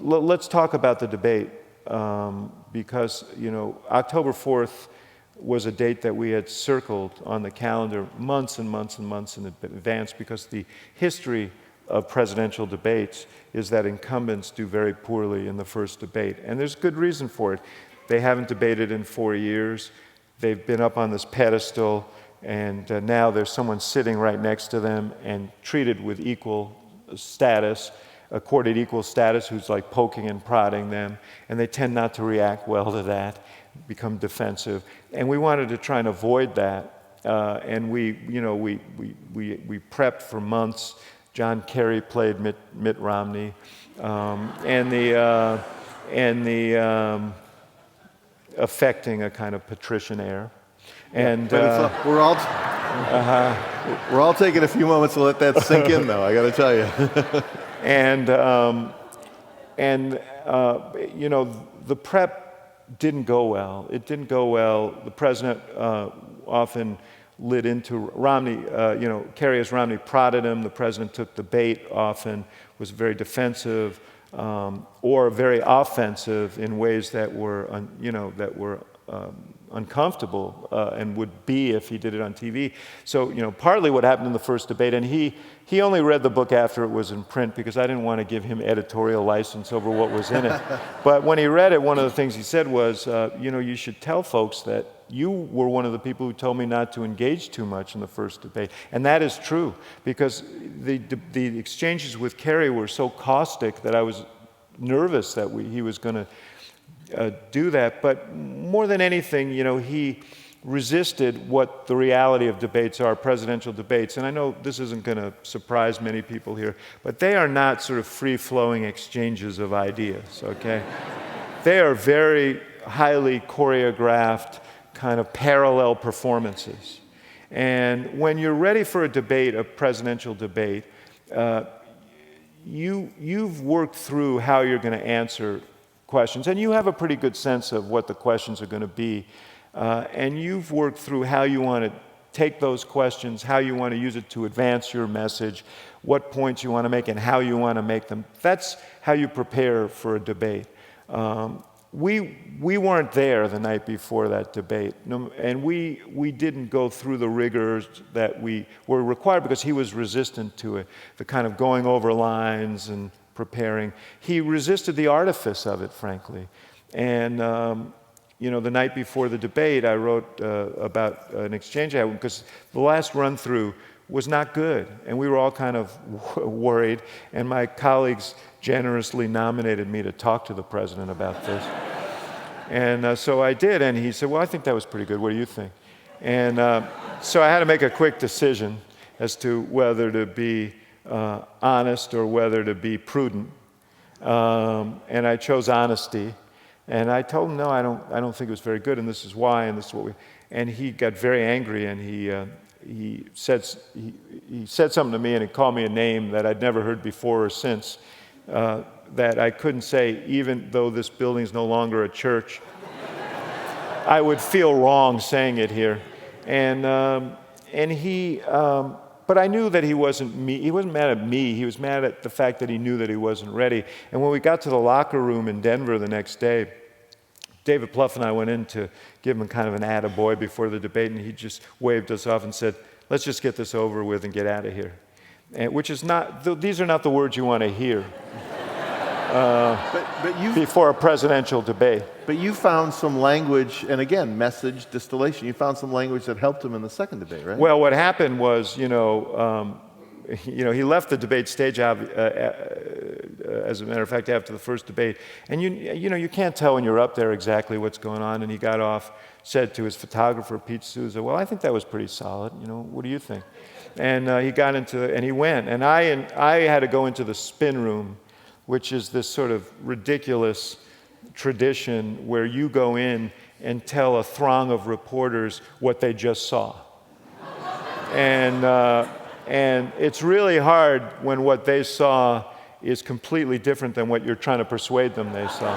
let's talk about the debate because October 4th was a date that we had circled on the calendar months and months and months in advance, because the history of presidential debates is that incumbents do very poorly in the first debate. And there's good reason for it. They haven't debated in 4 years. They've been up on this pedestal, and now there's someone sitting right next to them and treated with equal status, accorded equal status, who's like poking and prodding them, and they tend not to react well to that, become defensive. And we wanted to try and avoid that, and we prepped for months. John Kerry played Mitt Romney, affecting a kind of patrician air. And we're all taking a few moments to let that sink in, though, I got to tell you. The prep didn't go well. It didn't go well. The president often lit into Romney, Kerry, as Romney prodded him. The president took the bait often, was very defensive or very offensive in ways that were, uncomfortable and would be if he did it on TV. So, partly what happened in the first debate, and he only read the book after it was in print because I didn't want to give him editorial license over what was in it. But when he read it, one of the things he said was, you should tell folks that you were one of the people who told me not to engage too much in the first debate. And that is true, because the exchanges with Kerry were so caustic that I was nervous that he was going to do that. But more than anything, he resisted what the reality of debates are, presidential debates. And I know this isn't going to surprise many people here, but they are not sort of free-flowing exchanges of ideas, okay? They are very highly choreographed, kind of parallel performances. And when you're ready for a debate, a presidential debate, you've worked through how you're going to answer questions, and you have a pretty good sense of what the questions are going to be, and you've worked through how you want to take those questions, how you want to use it to advance your message, what points you want to make, and how you want to make them. That's how you prepare for a debate. We weren't there the night before that debate, and we didn't go through the rigors that we were required because he was resistant to it, the kind of going over lines and preparing. He resisted the artifice of it, frankly. And, the night before the debate, I wrote about an exchange I had, because the last run-through was not good, and we were all kind of worried, and my colleagues generously nominated me to talk to the president about this. And so I did, and he said, well, I think that was pretty good. What do you think? And so I had to make a quick decision as to whether to be honest or whether to be prudent. And I chose honesty. And I told him, no, I don't think it was very good, and this is why, and this is what we. And he got very angry, and he said something to me, and he called me a name that I'd never heard before or since, that I couldn't say, even though this building is no longer a church. I would feel wrong saying it here, but I knew that he wasn't mad at me. He was mad at the fact that he knew that he wasn't ready. And when we got to the locker room in Denver the next day, David Plouffe and I went in to give him kind of an attaboy before the debate, and he just waved us off and said, let's just get this over with and get out of here. These are not the words you want to hear before a presidential debate. But you found some language, and again, message distillation. You found some language that helped him in the second debate, right? Well, what happened was, he left the debate stage, as a matter of fact, after the first debate. And you can't tell when you're up there exactly what's going on. And he got off, said to his photographer, Pete Souza, well, I think that was pretty solid. What do you think? And he got and he went. And I had to go into the spin room, which is this sort of ridiculous tradition where you go in and tell a throng of reporters what they just saw. And it's really hard when what they saw is completely different than what you're trying to persuade them they saw.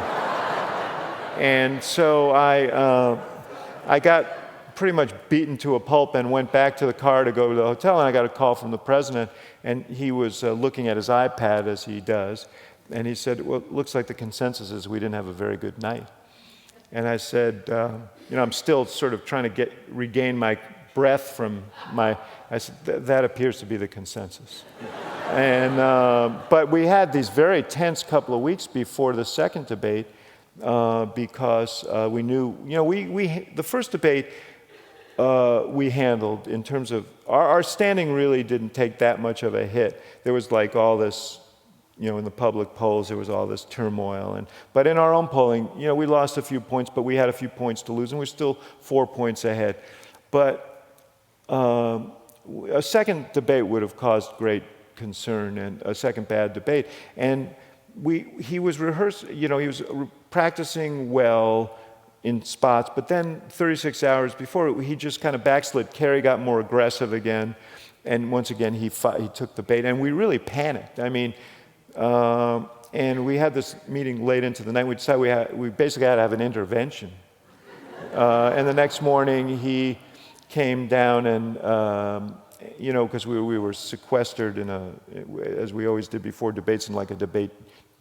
And so I got pretty much beaten to a pulp and went back to the car to go to the hotel, and I got a call from the president, and he was looking at his iPad as he does, and he said, well, it looks like the consensus is we didn't have a very good night. And I said, I'm still sort of trying to regain my breath from I said, that appears to be the consensus. And, but we had these very tense couple of weeks before the second debate because we knew, the first debate we handled in terms of, our standing really didn't take that much of a hit. There was like all this, in the public polls, there was all this turmoil. But in our own polling, we lost a few points, but we had a few points to lose, and we're still 4 points ahead. But a second debate would have caused great concern, and a second bad debate. And he was rehearsing, he was practicing well in spots, but then 36 hours before, he just kind of backslid. Kerry got more aggressive again, and once again, he took the bait, and we really panicked. I mean, and we had this meeting late into the night. We decided we basically had to have an intervention. And the next morning, he came down and, because we were sequestered as we always did before debates, in like a debate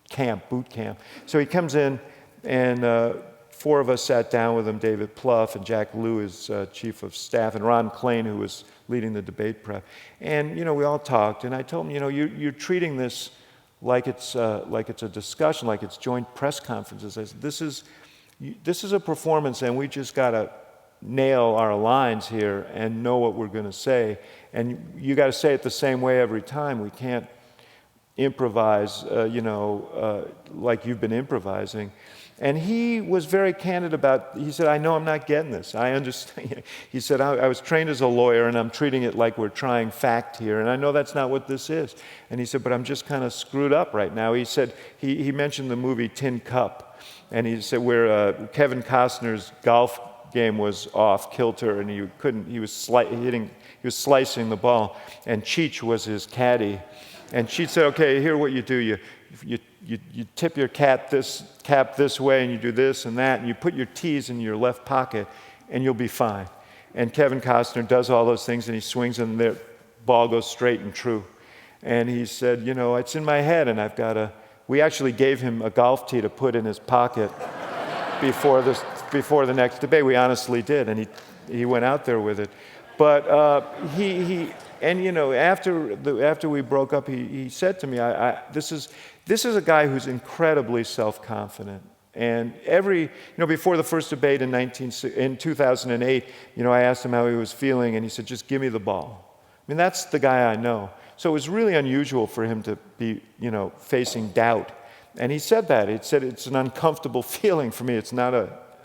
camp, boot camp. So he comes in, and 4 of us sat down with him, David Plouffe and Jack Lew, his chief of staff, and Ron Klain, who was leading the debate prep. And, we all talked, and I told him, you're treating this like it's a discussion, like it's joint press conferences. I said, this is a performance, and we just got to nail our lines here and know what we're going to say. And you got to say it the same way every time. We can't improvise, like you've been improvising. And he was very candid he said, I know I'm not getting this. I understand. He said, I was trained as a lawyer, and I'm treating it like we're trying fact here, and I know that's not what this is. And he said, but I'm just kind of screwed up right now. He said, he mentioned the movie Tin Cup, and he said where Kevin Costner's golf game was off kilter, and he was slicing the ball, and Cheech was his caddy. And Cheech said, okay, here's what you do. You tip your cap this way, and you do this and that, and you put your tees in your left pocket, and you'll be fine. And Kevin Costner does all those things, and he swings, and the ball goes straight and true. And he said, it's in my head, and we actually gave him a golf tee to put in his pocket before the next debate. We honestly did, and he went out there with it. But after we broke up, he said to me, this is a guy who's incredibly self-confident. And before the first debate in 2008, I asked him how he was feeling, and he said, just give me the ball. I mean, that's the guy I know. So it was really unusual for him to be, facing doubt. And he said that. He said, it's an uncomfortable feeling for me.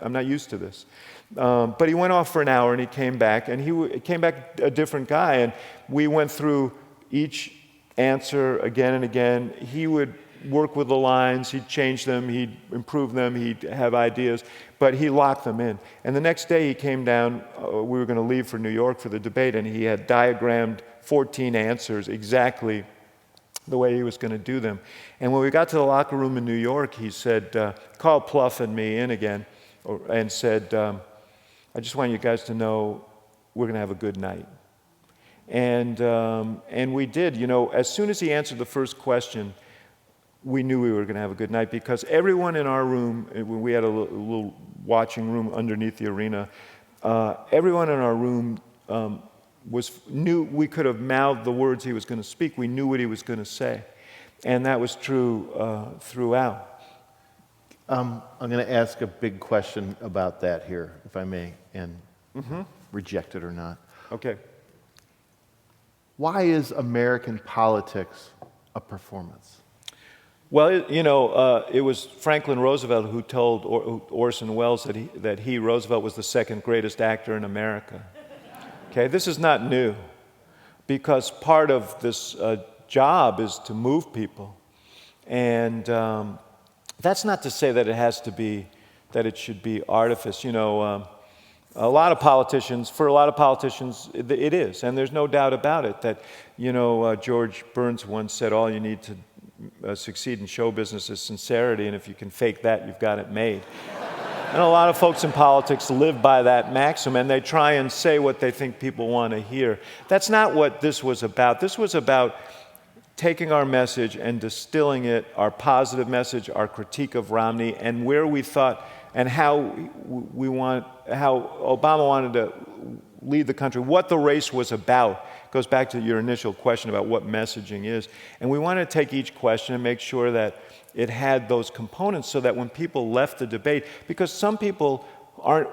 I'm not used to this. But he went off for an hour, and he came back, and he came back a different guy, and we went through each answer again and again. He would work with the lines, he'd change them, he'd improve them, he'd have ideas, but he locked them in. And the next day he came down, we were going to leave for New York for the debate, and he had diagrammed 14 answers exactly the way he was going to do them. And when we got to the locker room in New York, he said, called Pluff and me in again, and said, I just want you guys to know we're going to have a good night. And we did. You know, as soon as he answered the first question, we knew we were going to have a good night, because everyone in our room, we had a little watching room underneath the arena, everyone in our room knew we could have mouthed the words he was going to speak. We knew what he was going to say. And that was true throughout. I'm going to ask a big question about that here, if I may, and reject it or not. Okay. Why is American politics a performance? Well, it was Franklin Roosevelt who told Orson Welles that Roosevelt, was the second greatest actor in America. Okay, this is not new, because part of this job is to move people. And that's not to say that it should be artifice. You know, for a lot of politicians, it is, and there's no doubt about it that, George Burns once said, all you need to succeed in show business is sincerity, and if you can fake that, you've got it made. And a lot of folks in politics live by that maxim, and they try and say what they think people want to hear. That's not what this was about. This was about taking our message and distilling it, our positive message, our critique of Romney, and where we thought and how Obama wanted to lead the country, what the race was about. It goes back to your initial question about what messaging is. And we wanted to take each question and make sure that it had those components, so that when people left the debate, because some people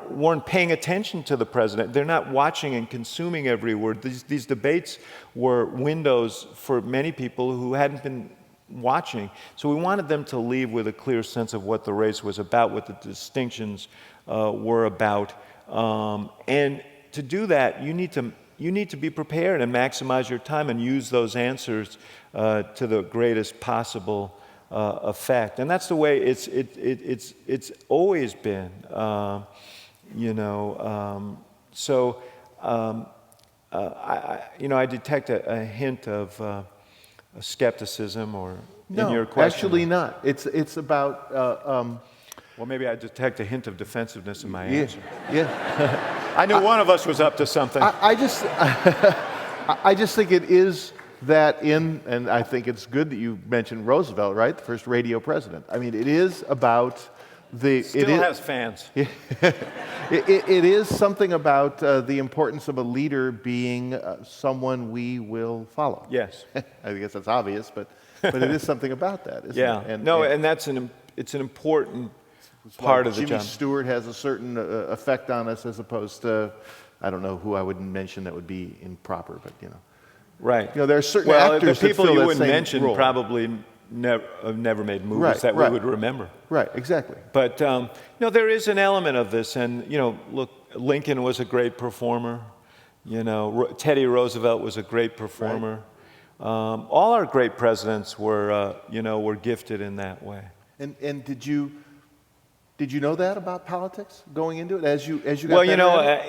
weren't paying attention to the president, they're not watching and consuming every word. These debates were windows for many people who hadn't been watching. So we wanted them to leave with a clear sense of what the race was about, what the distinctions were about. And to do that, you need to be prepared and maximize your time and use those answers to the greatest possible effect. And that's the way it's always been. I detect a hint of skepticism in your question. Actually not. It's about. Well, maybe I detect a hint of defensiveness in my answer. Yeah. I knew one of us was up to something. I just think it is that and I think it's good that you mentioned Roosevelt, right? The first radio president. I mean, it is about has fans. It is something about the importance of a leader being someone we will follow. Yes. I guess that's obvious, but it is something about that, isn't it? And it's an important part of the job. Jimmy Stewart has a certain effect on us, as opposed to, I don't know who I wouldn't mention that would be improper, but Right. there are certain actors the people that fill you that wouldn't same mention role. probably never made movies that we would remember. Right, exactly. But there is an element of this, and look, Lincoln was a great performer. Teddy Roosevelt was a great performer. Right. All our great presidents were gifted in that way. And did you know that about politics going into it as you got? Well,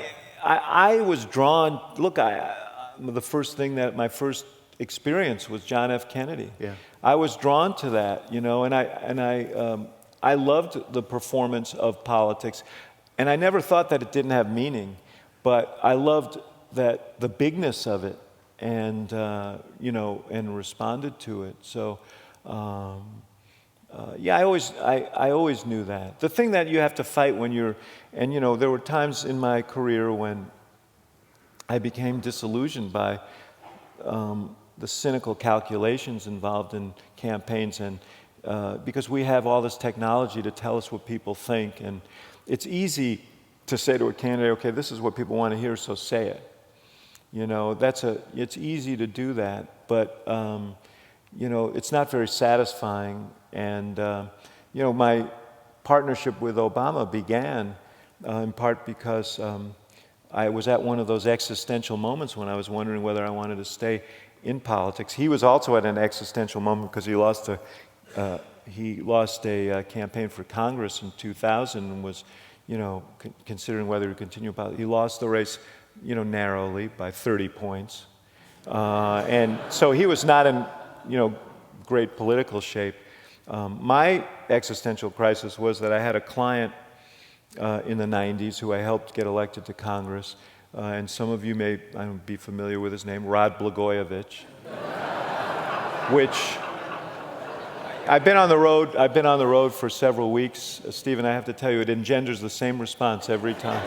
I was drawn. Look, my first experience was John F. Kennedy. Yeah. I was drawn to that, and I loved the performance of politics, and I never thought that it didn't have meaning, but I loved that the bigness of it, and and responded to it. So, I always knew that. The thing that you have to fight there were times in my career when I became disillusioned by the cynical calculations involved in campaigns, and because we have all this technology to tell us what people think, and it's easy to say to a candidate, okay, this is what people want to hear, so say it. It's easy to do that, but it's not very satisfying. And my partnership with Obama began in part because I was at one of those existential moments when I was wondering whether I wanted to stay in politics. He was also at an existential moment because he lost he lost a campaign for Congress in 2000 and was, considering whether to continue. He lost the race, narrowly by 30 points. And so he was not in, great political shape. My existential crisis was that I had a client in the 90s who I helped get elected to Congress. And some of you may be familiar with his name, Rod Blagojevich, which I've been on the road for several weeks. Stephen, I have to tell you, it engenders the same response every time.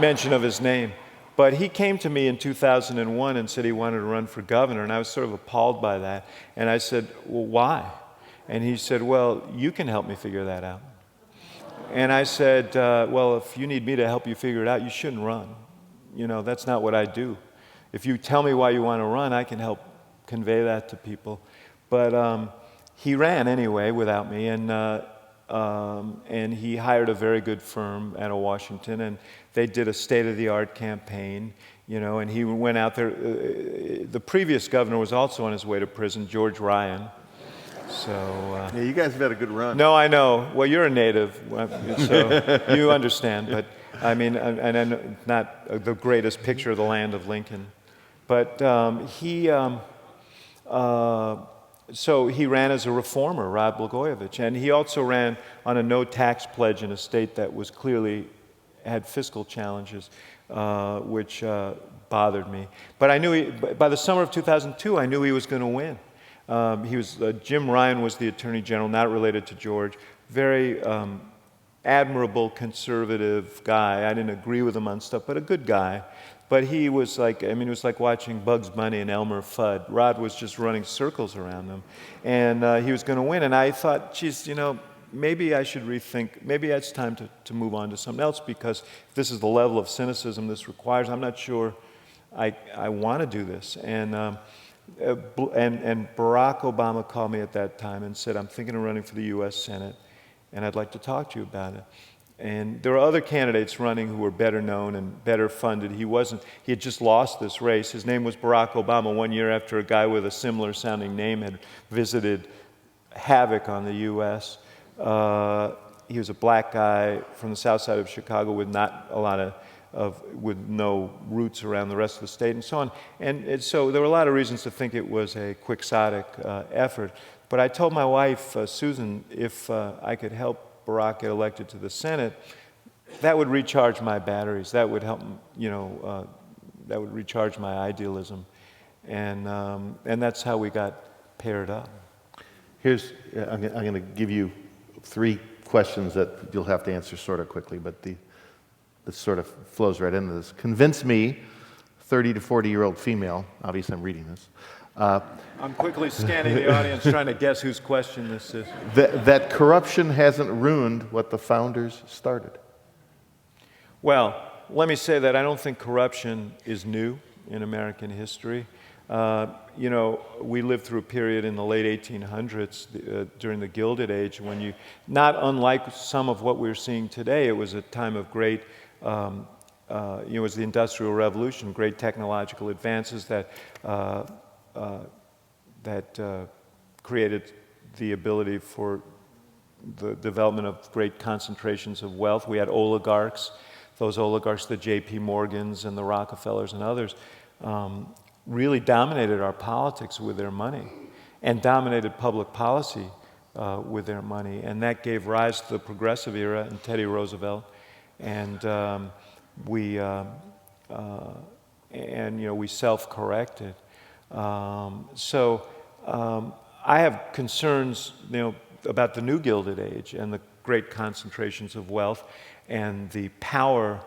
Mention of his name. But he came to me in 2001 and said he wanted to run for governor, and I was sort of appalled by that. And I said, well, why? And he said, well, you can help me figure that out. And I said, well, if you need me to help you figure it out, you shouldn't run. That's not what I do. If you tell me why you want to run, I can help convey that to people. But he ran anyway without me, and he hired a very good firm out of Washington, and they did a state-of-the-art campaign, and he went out there. The previous governor was also on his way to prison, George Ryan. So yeah, you guys have had a good run. No, I know. Well, you're a native, so you understand. But I mean, and I'm not the greatest picture of the land of Lincoln, but so he ran as a reformer, Rod Blagojevich, and he also ran on a no-tax pledge in a state that was clearly had fiscal challenges, which bothered me. But I knew by the summer of 2002, I knew he was going to win. Jim Ryan was the Attorney General, not related to George. Very admirable, conservative guy. I didn't agree with him on stuff, but a good guy. But he was like, it was like watching Bugs Bunny and Elmer Fudd. Rod was just running circles around him. And he was going to win. And I thought, geez, maybe I should rethink. Maybe it's time to move on to something else, because if this is the level of cynicism this requires, I'm not sure I want to do this. And Barack Obama called me at that time and said, I'm thinking of running for the U.S. Senate, and I'd like to talk to you about it. And there were other candidates running who were better known and better funded. He had just lost this race. His name was Barack Obama 1 year after a guy with a similar sounding name had visited havoc on the U.S. He was a black guy from the south side of Chicago with not a lot with no roots around the rest of the state and so on. And so there were a lot of reasons to think it was a quixotic effort. But I told my wife, Susan, if I could help Barack get elected to the Senate, that would recharge my batteries. That would help, that would recharge my idealism. And that's how we got paired up. I'm going to give you 3 questions that you'll have to answer sort of quickly, but this sort of flows right into this. Convince me, 30 to 40-year-old female, obviously I'm reading this. I'm quickly scanning the audience, trying to guess whose question this is. That corruption hasn't ruined what the founders started. Well, let me say that I don't think corruption is new in American history. We lived through a period in the late 1800s during the Gilded Age when not unlike some of what we're seeing today, it was a time of great, it was the Industrial Revolution, great technological advances that created the ability for the development of great concentrations of wealth. We had oligarchs, those oligarchs, the J.P. Morgans and the Rockefellers and others, really dominated our politics with their money and dominated public policy with their money. And that gave rise to the Progressive Era and Teddy Roosevelt. And we self-corrected. I have concerns, about the new Gilded Age and the great concentrations of wealth and the power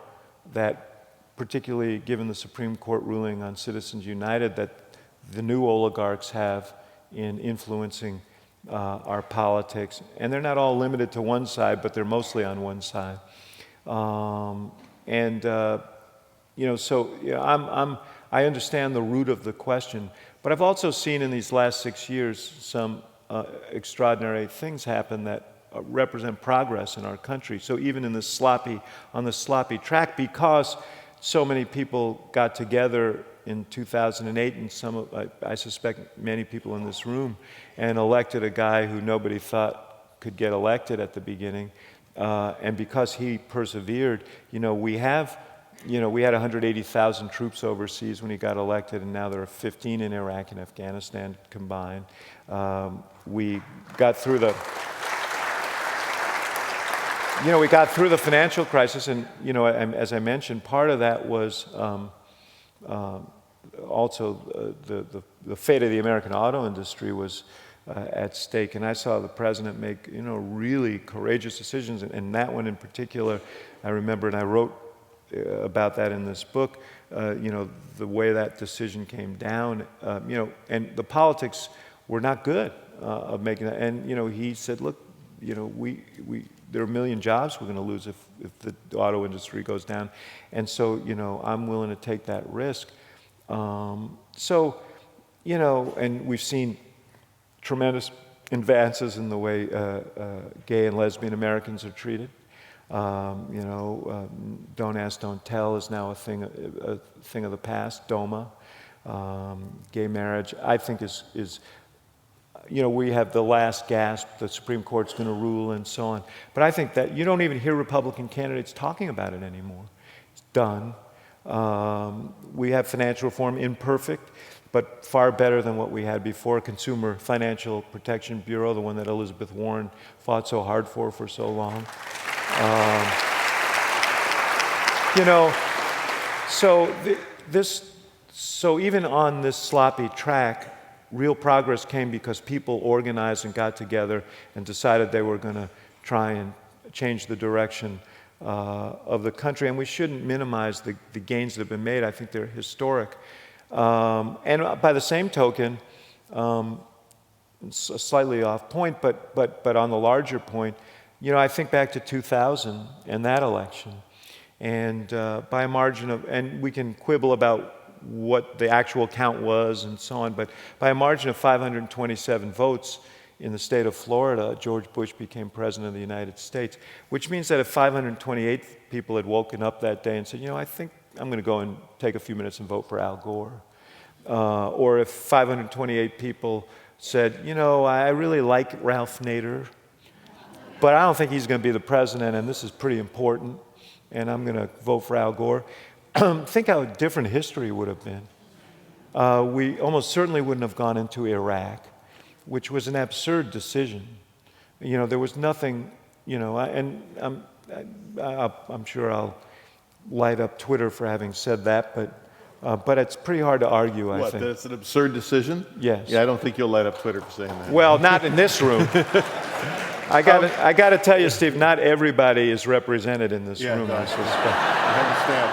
that, particularly given the Supreme Court ruling on Citizens United, that the new oligarchs have in influencing our politics. And they're not all limited to one side, but they're mostly on one side. I understand the root of the question, but I've also seen in these last 6 years some extraordinary things happen that represent progress in our country. So even on the sloppy track, because so many people got together in 2008, and I suspect many people in this room, and elected a guy who nobody thought could get elected at the beginning. And because he persevered, we had 180,000 troops overseas when he got elected, and now there are 15 in Iraq and Afghanistan combined. We got through the financial crisis, and as I mentioned, part of that was also the fate of the American auto industry was at stake. And I saw the president make really courageous decisions, and that one in particular, I remember, and I wrote about that in this book. The way that decision came down, and the politics were not good of making that. And he said, look, there are 1 million jobs we're going to lose if the auto industry goes down. And so, I'm willing to take that risk. And we've seen tremendous advances in the way gay and lesbian Americans are treated. Don't ask, don't tell is now a thing of the past. DOMA, gay marriage, I think is we have the last gasp, the Supreme Court's going to rule and so on. But I think that you don't even hear Republican candidates talking about it anymore. It's done. We have financial reform, imperfect, but far better than what we had before. Consumer Financial Protection Bureau, the one that Elizabeth Warren fought so hard for so long. So even on this sloppy track, real progress came because people organized and got together and decided they were going to try and change the direction of the country. And we shouldn't minimize the gains that have been made. I think they're historic. And by the same token, it's slightly off point, but on the larger point, I think back to 2000 and that election. And by a margin of, and we can quibble about what the actual count was and so on, but by a margin of 527 votes in the state of Florida, George Bush became president of the United States, which means that if 528 people had woken up that day and said, I think I'm going to go and take a few minutes and vote for Al Gore, or if 528 people said, I really like Ralph Nader, but I don't think he's going to be the president, and this is pretty important, and I'm going to vote for Al Gore. Think how different history would have been. We almost certainly wouldn't have gone into Iraq, which was an absurd decision. There was nothing, and I'm sure I'll light up Twitter for having said that, but it's pretty hard to argue, I think. That it's an absurd decision? Yes. Yeah, I don't think you'll light up Twitter for saying that. Well, not in this room. I got to tell you, Steve, not everybody is represented in this room, I suspect. I understand.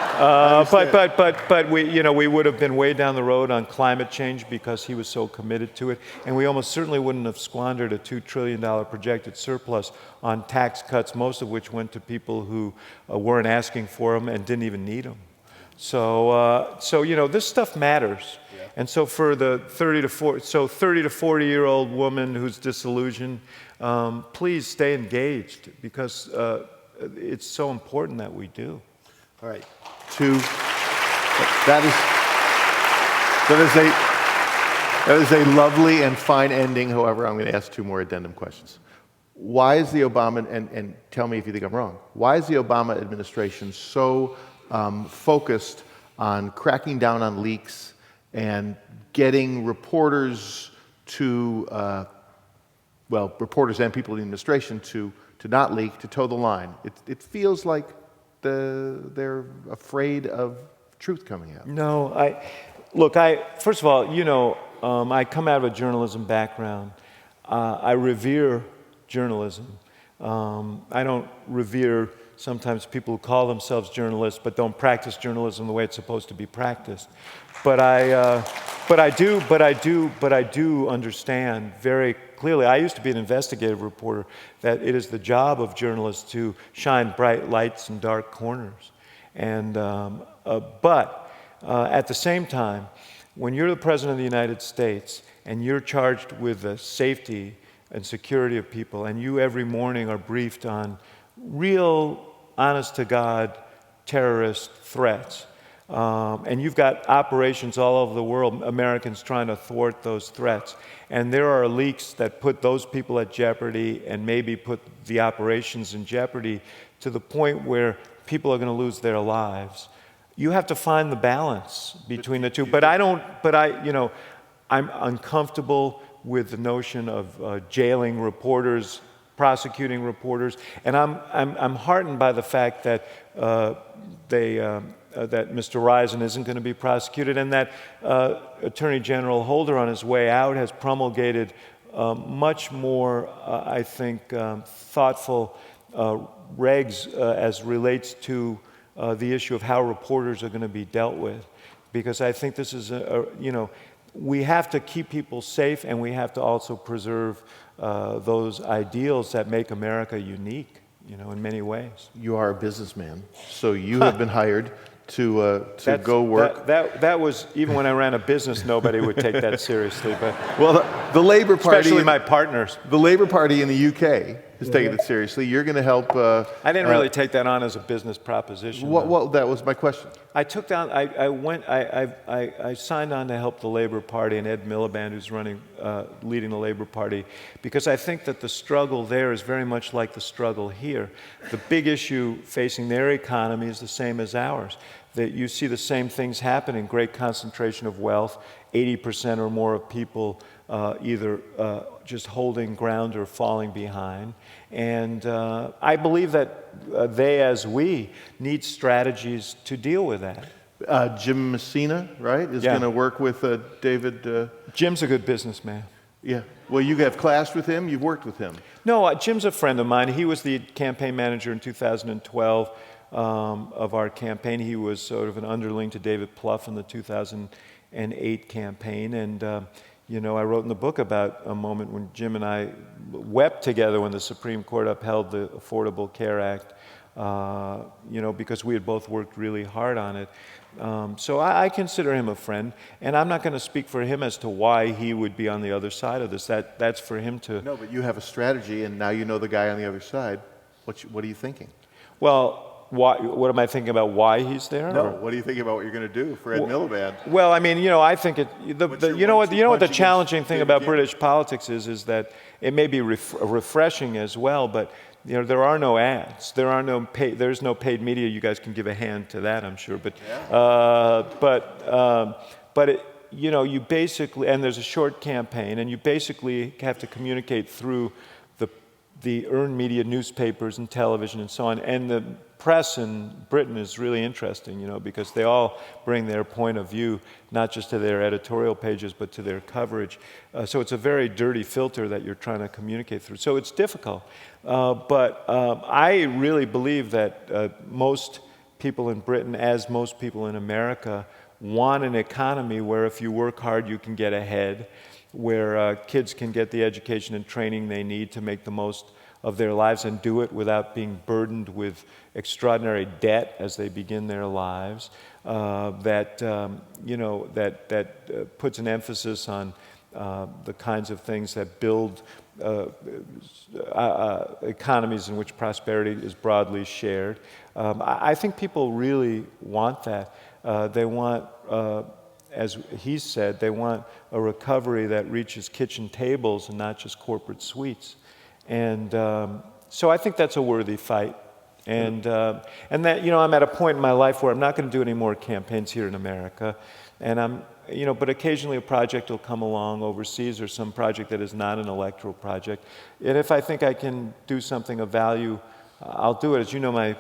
But we would have been way down the road on climate change because he was so committed to it, and we almost certainly wouldn't have squandered a $2 trillion projected surplus on tax cuts, most of which went to people who weren't asking for them and didn't even need them. So this stuff matters. Yeah. And so for the 30 to 40-year-old woman who's disillusioned, please stay engaged because it's so important that we do. All right. That is a lovely and fine ending. However, I'm going to ask 2 more addendum questions. Why is the Obama, and tell me if you think I'm wrong, why is the Obama administration so focused on cracking down on leaks and getting reporters to, reporters and people in the administration to not leak, to toe the line? It feels like they're afraid of truth coming out. No, first of all, I come out of a journalism background. I revere journalism. I don't revere sometimes people who call themselves journalists but don't practice journalism the way it's supposed to be practiced. But I do understand very clearly. I used to be an investigative reporter that it is the job of journalists to shine bright lights in dark corners. And but at the same time, when you're the president of the United States and you're charged with the safety and security of people, and you every morning are briefed on real, honest-to-God terrorist threats, And you've got operations all over the world, Americans trying to thwart those threats. And there are leaks that put those people at jeopardy and maybe put the operations in jeopardy to the point where people are going to lose their lives. You have to find the balance between the two. I'm uncomfortable with the notion of jailing reporters, prosecuting reporters, and I'm heartened by the fact that that Mr. Risen isn't going to be prosecuted, and that Attorney General Holder, on his way out, has promulgated much more, I think, thoughtful regs as relates to the issue of how reporters are going to be dealt with, because I think this is we have to keep people safe, and we have to also preserve those ideals that make America unique, in many ways. You are a businessman, so you have been hired to go work. That was, even when I ran a business, nobody would take that seriously. But Well, the Labour Party, especially my partners. the Labour Party in the UK is taking it seriously. You're going to help. I didn't really take that on as a business proposition. Well, that was my question. I took down. I signed on to help the Labour Party and Ed Miliband, who's leading the Labour Party, because I think that the struggle there is very much like the struggle here. The big issue facing their economy is the same as ours. That you see the same things happening: great concentration of wealth, 80% or more of people either just holding ground or falling behind. And I believe that they, as we, need strategies to deal with that. Jim Messina, right, is Yeah. going to work with David. Jim's a good businessman. Yeah. Well, you have clashed with him. You've worked with him. No, Jim's a friend of mine. He was the campaign manager in 2012 of our campaign. He was sort of an underling to David Plouffe in the 2008 campaign. And I wrote in the book about a moment when Jim and I wept together when the Supreme Court upheld the Affordable Care Act, because we had both worked really hard on it. So I consider him a friend, and I'm not going to speak for him as to why he would be on the other side of this. That's for him to... No, but you have a strategy, and now you know the guy on the other side. What are you thinking? Well, what am I thinking about why he's there? No, or- what are you thinking about what you're going to do for Ed Miliband? Well, I mean, I think what the challenging thing about British politics is that it may be refreshing as well, but there are no ads, there's no paid media. You guys can give a hand to that, I'm sure, you basically, and there's a short campaign, and you basically have to communicate through the earned media, newspapers and television and so on, and the press in Britain is really interesting, because they all bring their point of view, not just to their editorial pages, but to their coverage. So it's a very dirty filter that you're trying to communicate through. So it's difficult. But I really believe that most people in Britain, as most people in America, want an economy where if you work hard, you can get ahead, where kids can get the education and training they need to make the most of their lives and do it without being burdened with extraordinary debt as they begin their lives, that puts an emphasis on the kinds of things that build economies in which prosperity is broadly shared. I think people really want that. They want, as he said, they want a recovery that reaches kitchen tables and not just corporate suites. And so I think that's a worthy fight. And that, I'm at a point in my life where I'm not going to do any more campaigns here in America. And but occasionally a project will come along overseas, or some project that is not an electoral project. And if I think I can do something of value, I'll do it. As you know, my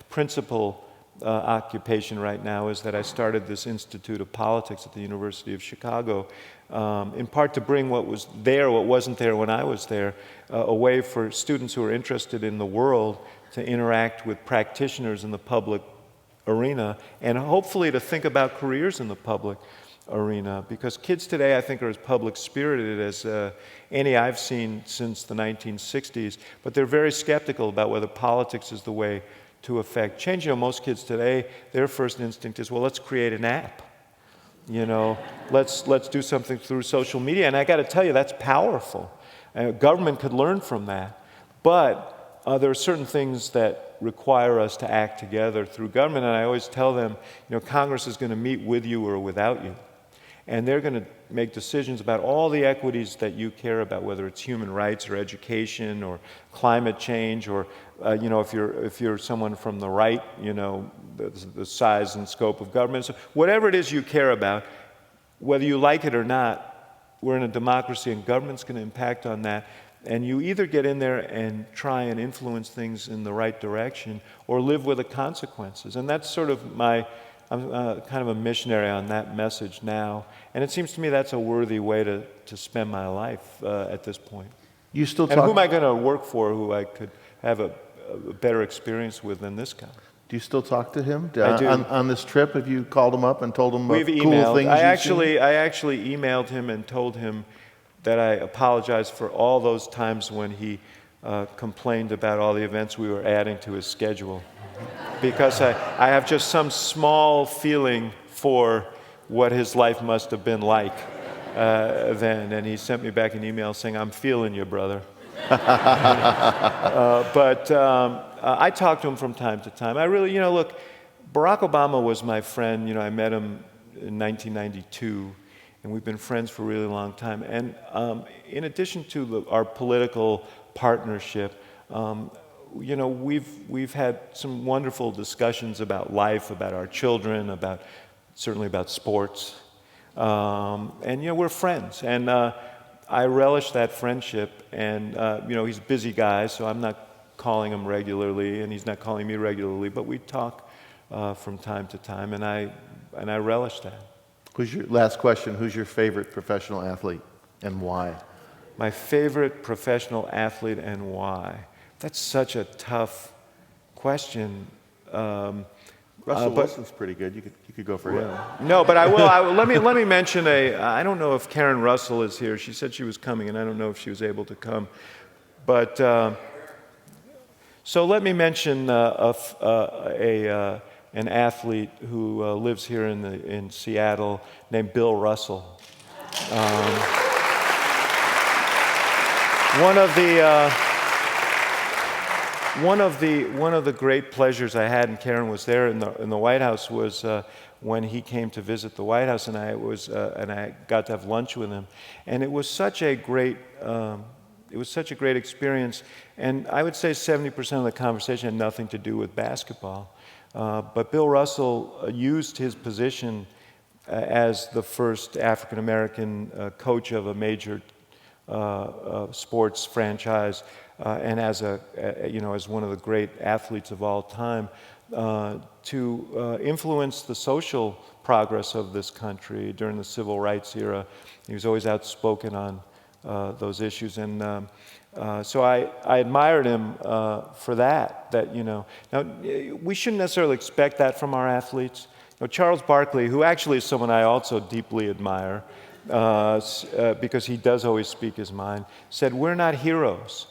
principal occupation right now is that I started this Institute of Politics at the University of Chicago, in part to bring what was there, what wasn't there when I was there, a way for students who are interested in the world to interact with practitioners in the public arena, and hopefully to think about careers in the public arena. Because kids today, I think, are as public-spirited as any I've seen since the 1960s, but they're very skeptical about whether politics is the way to affect change. Most kids today, their first instinct is, well, let's create an app. Let's do something through social media. And I got to tell you, that's powerful. Government could learn from that. But there are certain things that require us to act together through government. And I always tell them, Congress is going to meet with you or without you. And they're going to make decisions about all the equities that you care about, whether it's human rights or education or climate change or, if you're someone from the right, the size and scope of government. So whatever it is you care about, whether you like it or not, we're in a democracy and government's going to impact on that. And you either get in there and try and influence things in the right direction or live with the consequences. And that's sort of I'm kind of a missionary on that message now. And it seems to me that's a worthy way to spend my life at this point. You still and talk... who am I going to work for who I could have a better experience with than this guy? Do you still talk to him? I do. On this trip, have you called him up and told him We've cool emailed. things I you've actually emailed him and told him that I apologized for all those times when he complained about all the events we were adding to his schedule. Because I have just some small feeling for what his life must have been like then. And he sent me back an email saying, "I'm feeling you, brother." But I talk to him from time to time. I really, look, Barack Obama was my friend. I met him in 1992, and we've been friends for a really long time. And in addition to our political partnership, we've had some wonderful discussions about life, about our children, certainly about sports. And we're friends. And I relish that friendship. And he's a busy guy, so I'm not calling him regularly, and he's not calling me regularly. But we talk from time to time, and I relish that. Last question, who's your favorite professional athlete and why? My favorite professional athlete and why? That's such a tough question. Russell Wilson's pretty good. You could go for him. No, but I will. Let me mention I don't know if Karen Russell is here. She said she was coming, and I don't know if she was able to come. But so let me mention an athlete who lives here in Seattle named Bill Russell. One of the great pleasures I had, and Karen was there in the White House, was when he came to visit the White House, and I got to have lunch with him, and it was such a great experience. And I would say 70% of the conversation had nothing to do with basketball, but Bill Russell used his position as the first African American coach of a major sports franchise. And as one of the great athletes of all time, to influence the social progress of this country during the civil rights era. He was always outspoken on those issues, and so I admired him for that. Now we shouldn't necessarily expect that from our athletes. Charles Barkley, who actually is someone I also deeply admire, because he does always speak his mind, said, "We're not heroes.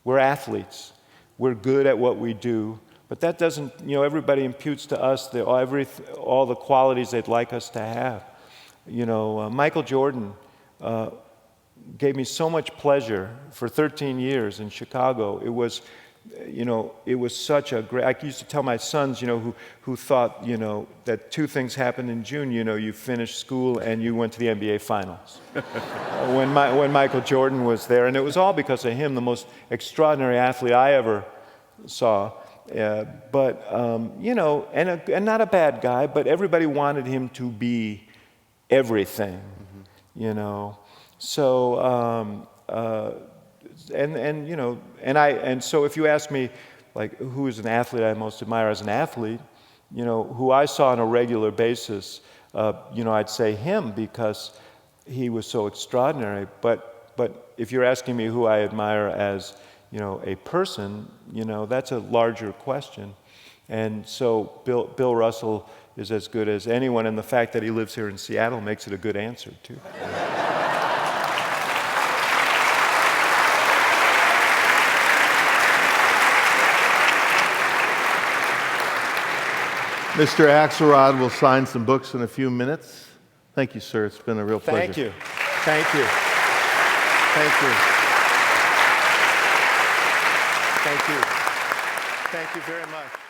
We're athletes. We're good at what we do, but that doesn't, everybody imputes to us all the qualities they'd like us to have." Michael Jordan gave me so much pleasure for 13 years in Chicago. It was such a great, I used to tell my sons, who thought, that two things happened in June. You finished school and you went to the NBA Finals. when Michael Jordan was there, and it was all because of him, the most extraordinary athlete I ever saw. But and not a bad guy, but everybody wanted him to be everything, So. And so if you ask me, like, who is an athlete I most admire as an athlete, who I saw on a regular basis, I'd say him because he was so extraordinary. But if you're asking me who I admire as, a person, that's a larger question. And so Bill Russell is as good as anyone, and the fact that he lives here in Seattle makes it a good answer, too. Mr. Axelrod will sign some books in a few minutes. Thank you, sir. It's been a real pleasure. Thank you. Thank you. Thank you. Thank you. Thank you very much.